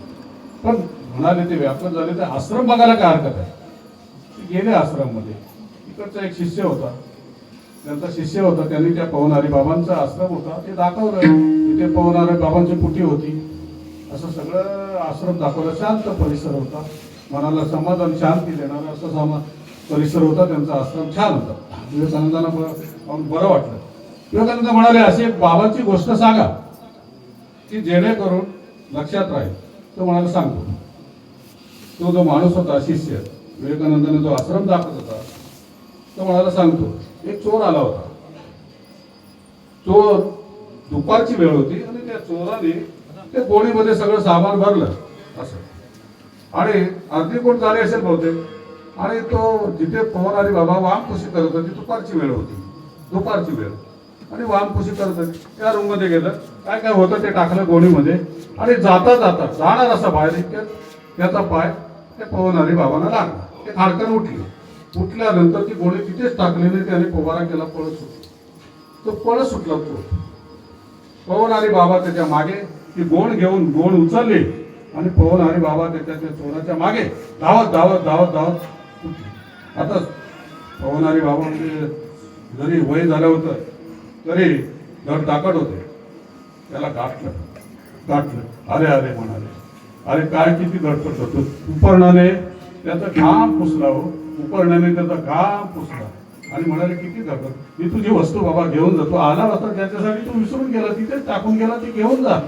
पण म्हणाले ते व्यापक झाले तर आश्रम बघायला काय हरकत आहे. ते गेले आश्रममध्ये. इकडचा एक शिष्य होता, त्यांचा शिष्य होता, त्यांनी त्या पवनारी बाबांचा आश्रम होता ते दाखवलं. तिथे पवनारी बाबांची कुटी होती, असं सगळं आश्रम दाखवलं. शांत परिसर होता, मनाला समाधान शांती देणारा असं परिसर होता त्यांचा आश्रम, छान होता. विवेकानंदांना बरं वाटलं. विवेकानंद म्हणाले अशी एक बाबाची गोष्ट सांगा की जेणेकरून लक्षात राहील. तो म्हणाला सांगतो. तो जो माणूस होता शिष्य, विवेकानंदाने जो आश्रम दाखवत होता, तो म्हणाला सांगतो. एक चोर आला होता. चोर दुपारची वेळ होती आणि त्या चोराने त्या गोणीमध्ये सगळं सामान भरलं असं आणि अर्धी कोट झाली असेल बहुतेक. आणि तो जिथे पवनारी बाबा वामकुशी करत होती, दुपारची वेळ होती, दुपारची वेळ, आणि वामकुशी करत होती. त्या रूम मध्ये गेलं, काय काय होतं ते टाकलं गोणीमध्ये आणि जाता जाता जाणार असा बाहेर इतक्यात त्याचा पाय त्या पवनारी बाबांना लागला. ते खाडकन उठले. उठल्यानंतर ती गोणी तिथेच टाकली नाही, त्याने पोबारा केला, पळत सुटला. तो पळत सुटला. तो पवनारी बाबा त्याच्या मागे ती गोण घेऊन गोण उचलली आणि पवनारी बाबा त्याच्या चोराच्या मागे धावत धावत धावत धावत. आता पवनारी बाबा जरी वय झालं होतं तरी धड ताकद होते. त्याला गाठलं. अरे अरे म्हणाले, अरे काय किती धडपड होतो. उपरणाने त्याचा घाम पुसला हो, उपरणाने त्याचा घाम पुसला आणि म्हणाले किती धडपड. ही तुझी वस्तू बाबा घेऊन जा. तू आला होता ज्याच्यासाठी तू विसरून गेला, तिथेच टाकून गेला, ती घेऊन जा.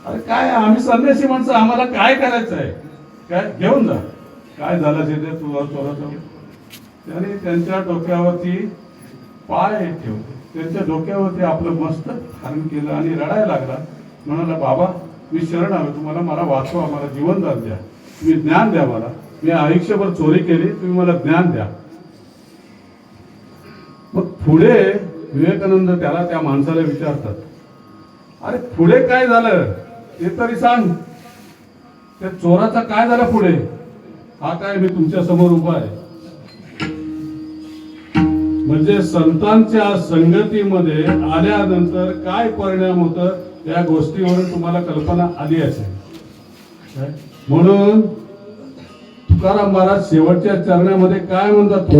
अरे काय आम्ही संन्यासी माणसं, आम्हाला काय करायचं आहे, काय घेऊन जा. काय झालं तिथे तुझा चोराचा. त्याने त्यांच्या डोक्यावरती पाय ठेवले, त्यांच्या डोक्यावरती आपलं मस्तक धारण केलं आणि रडायला लागला. म्हणाला बाबा मी शरण आलो तुम्हाला, मला वाचवा, मला जीवनदान द्या, तुम्ही ज्ञान द्या मला. मी आयुष्यभर चोरी केली, तुम्ही मला ज्ञान द्या. मग पुढे विवेकानंद त्याला त्या माणसाला विचारतात, अरे पुढे काय झालं ते तरी सांग. त्या चोराचा काय झालं पुढे. हा काय मी तुमच्या समोर उभा आहे. म्हणजे संतांच्या संगतीमध्ये आल्यानंतर काय परिणाम होतं त्या गोष्टीवरून तुम्हाला कल्पना आली असेल. म्हणून तुकाराम महाराज शेवटच्या चरणामध्ये काय म्हणतात,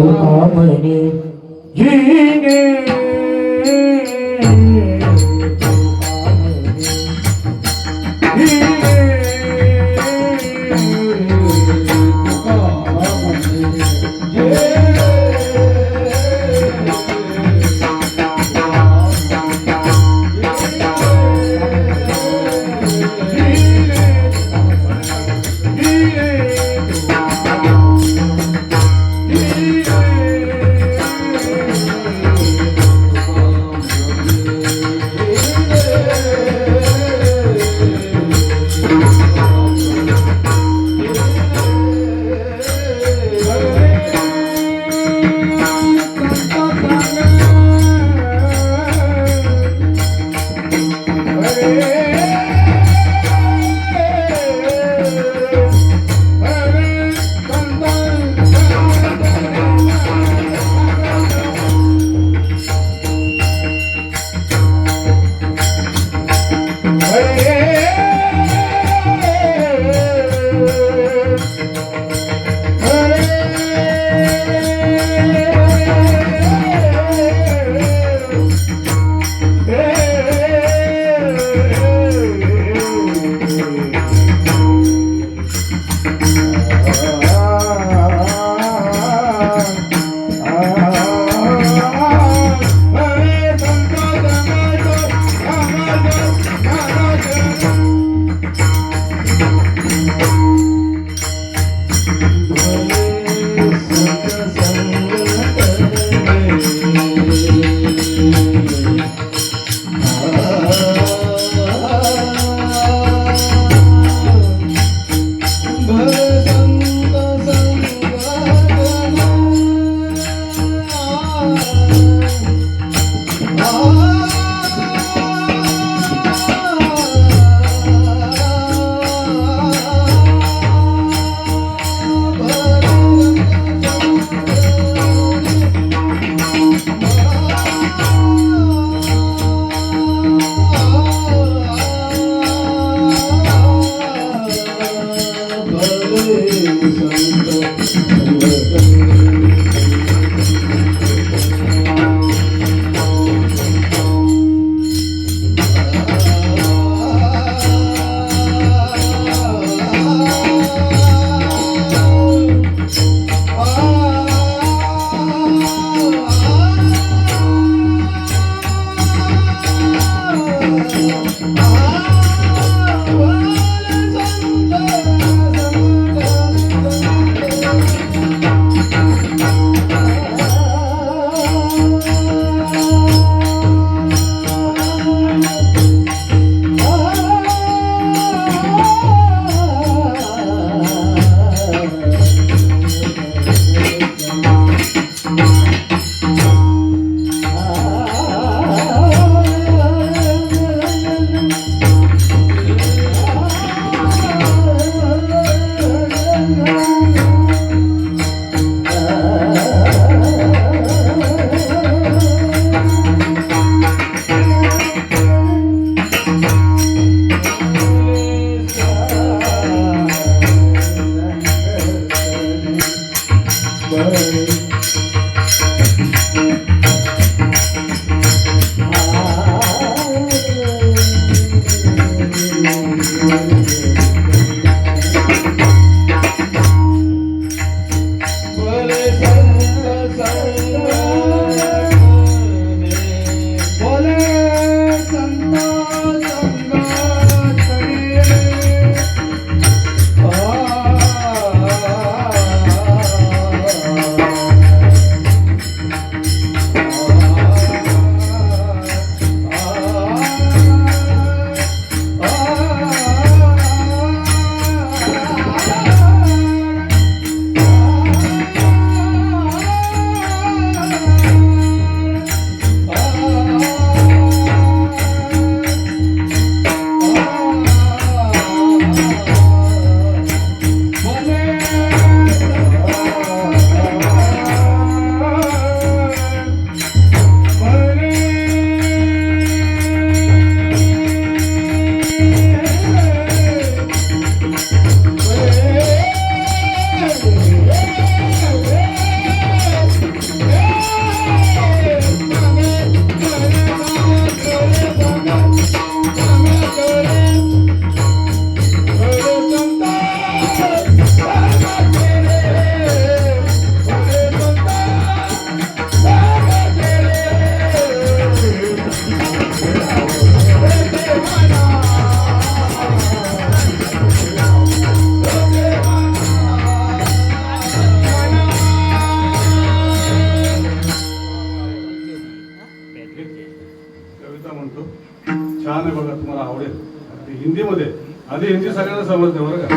आधी हिंदी सगळ्यांना समजते बरं का.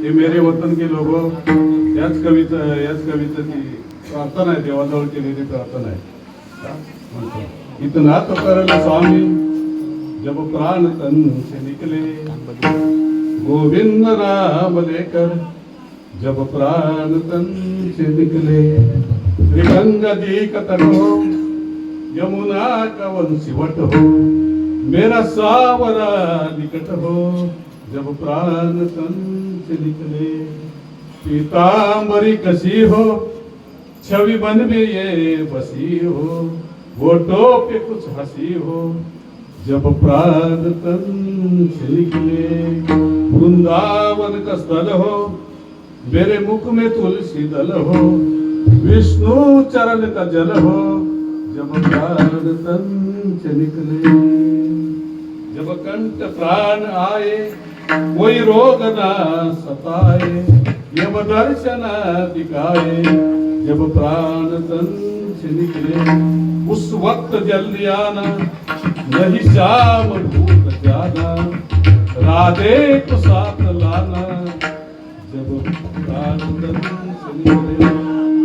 हे मेरे वतन के लोगो याच कवितेची प्रार्थना आहे, देवाजवळ केलेली प्रार्थना आहे. म्हणतो, इतना तो करल स्वामी जब प्राण तन से निकले, गोविंद नाम लेकर जब प्राण तन से निकले, गंगा जी का तट हो यमुना का वंशीवट हो, मेरा सावरा निकट हो जब प्राण तन से निकले, पीतांबरी कसी हो छवि बन में ये बसी हो, होठों पे कुछ हंसी हो जब प्राण तन से निकले, वृंदावन का स्थल हो मेरे मुख में तुलसी दल हो, विष्णु चरण का जल हो जब प्राण तन से निकले, जब कंठ प्राण आए कोई रोग ना सताए, यम दर्शन दिखाए जब प्राण तन से निकले, उस वक्त जल्दी आना नहीं शाम भूल जाना, राधे को साथ लाना जब प्राण तन से निकले।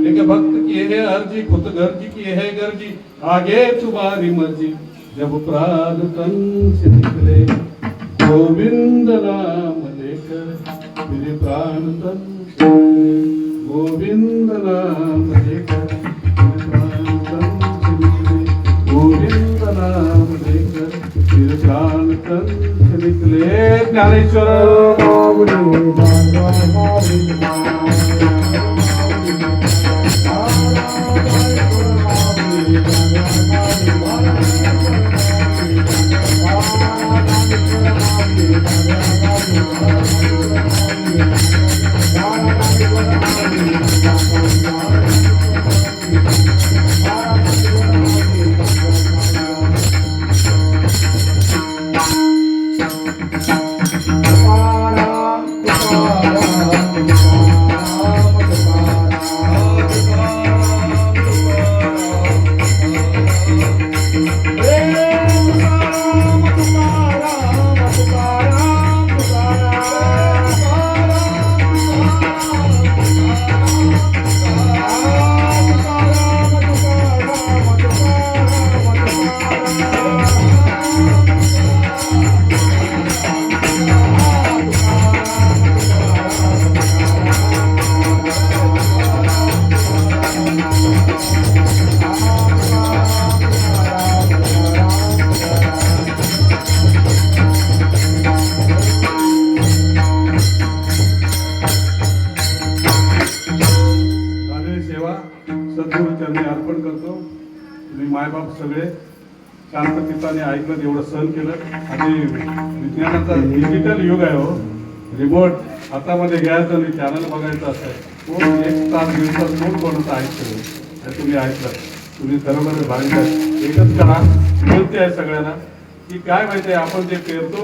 एक भक्त की है अर्जी खुद गर्जी की है गर्जी, आगे तुम्हारी मर्जी जब प्राण तन से निकले, गोविंद नाम लेकर मेरे प्राण तन से निकले, गोविंद नाम लेकर मेरे प्राण तन से निकले, गोविंद नाम लेकर मेरे प्राण तन से निकले। ज्ञानेश्वर मायबाप सगळे शांतचित्ताने ऐकलं, एवढं सहन केलं. आणि विज्ञानाचा डिजिटल युग आहे हो, रिमोट हातामध्ये घ्यायचं आणि चॅनल बघायचं असतं. कोण एक तास दिवसात कोणाचं ऐकतं, हे तुम्ही ऐकलं, तुम्ही खरोखर भारी. एकच करा, विनंती आहे सगळ्यांना की काय माहिती आहे, आपण जे पेरतो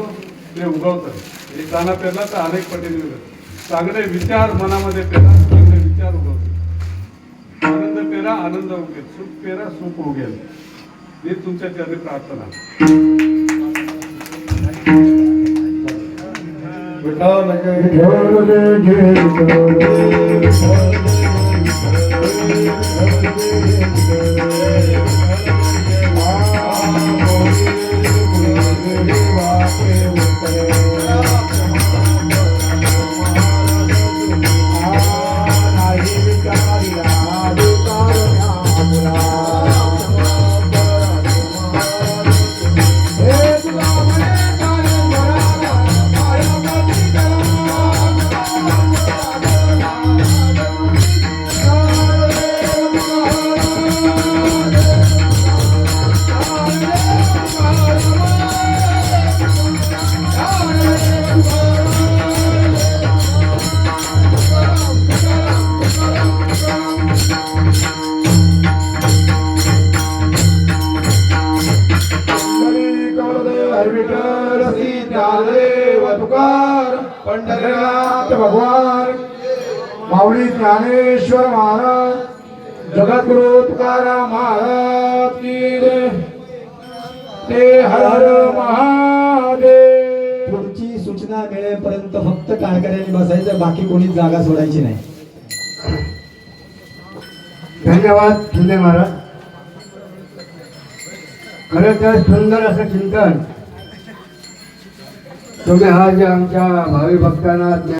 ते उगवतं. एक दाणा पेरला तर अनेक पटीने उगवतं. चांगले विचार मनामध्ये पेरा, चांगले विचार उगवतात. आनंद पेरा, आनंद उगेल. सुख पेरा, सुख उगेल. ही तुमच्या चरणी प्रार्थना. पंढरीनाथ भगवान माऊली ज्ञानेश्वर महाराज, जगद्गुरु तुकाराम महाराज की जय. ते हर हर महादेव. पुढची सूचना सूचना मिळेपर्यंत फक्त टाळकऱ्यांनी बसायचं, बाकी कोणीच जागा सोडायची नाही. धन्यवाद शिंदे महाराज. खरं तर सुंदर असं चिंतन तुम्ही आज आमच्या भावी भक्तांना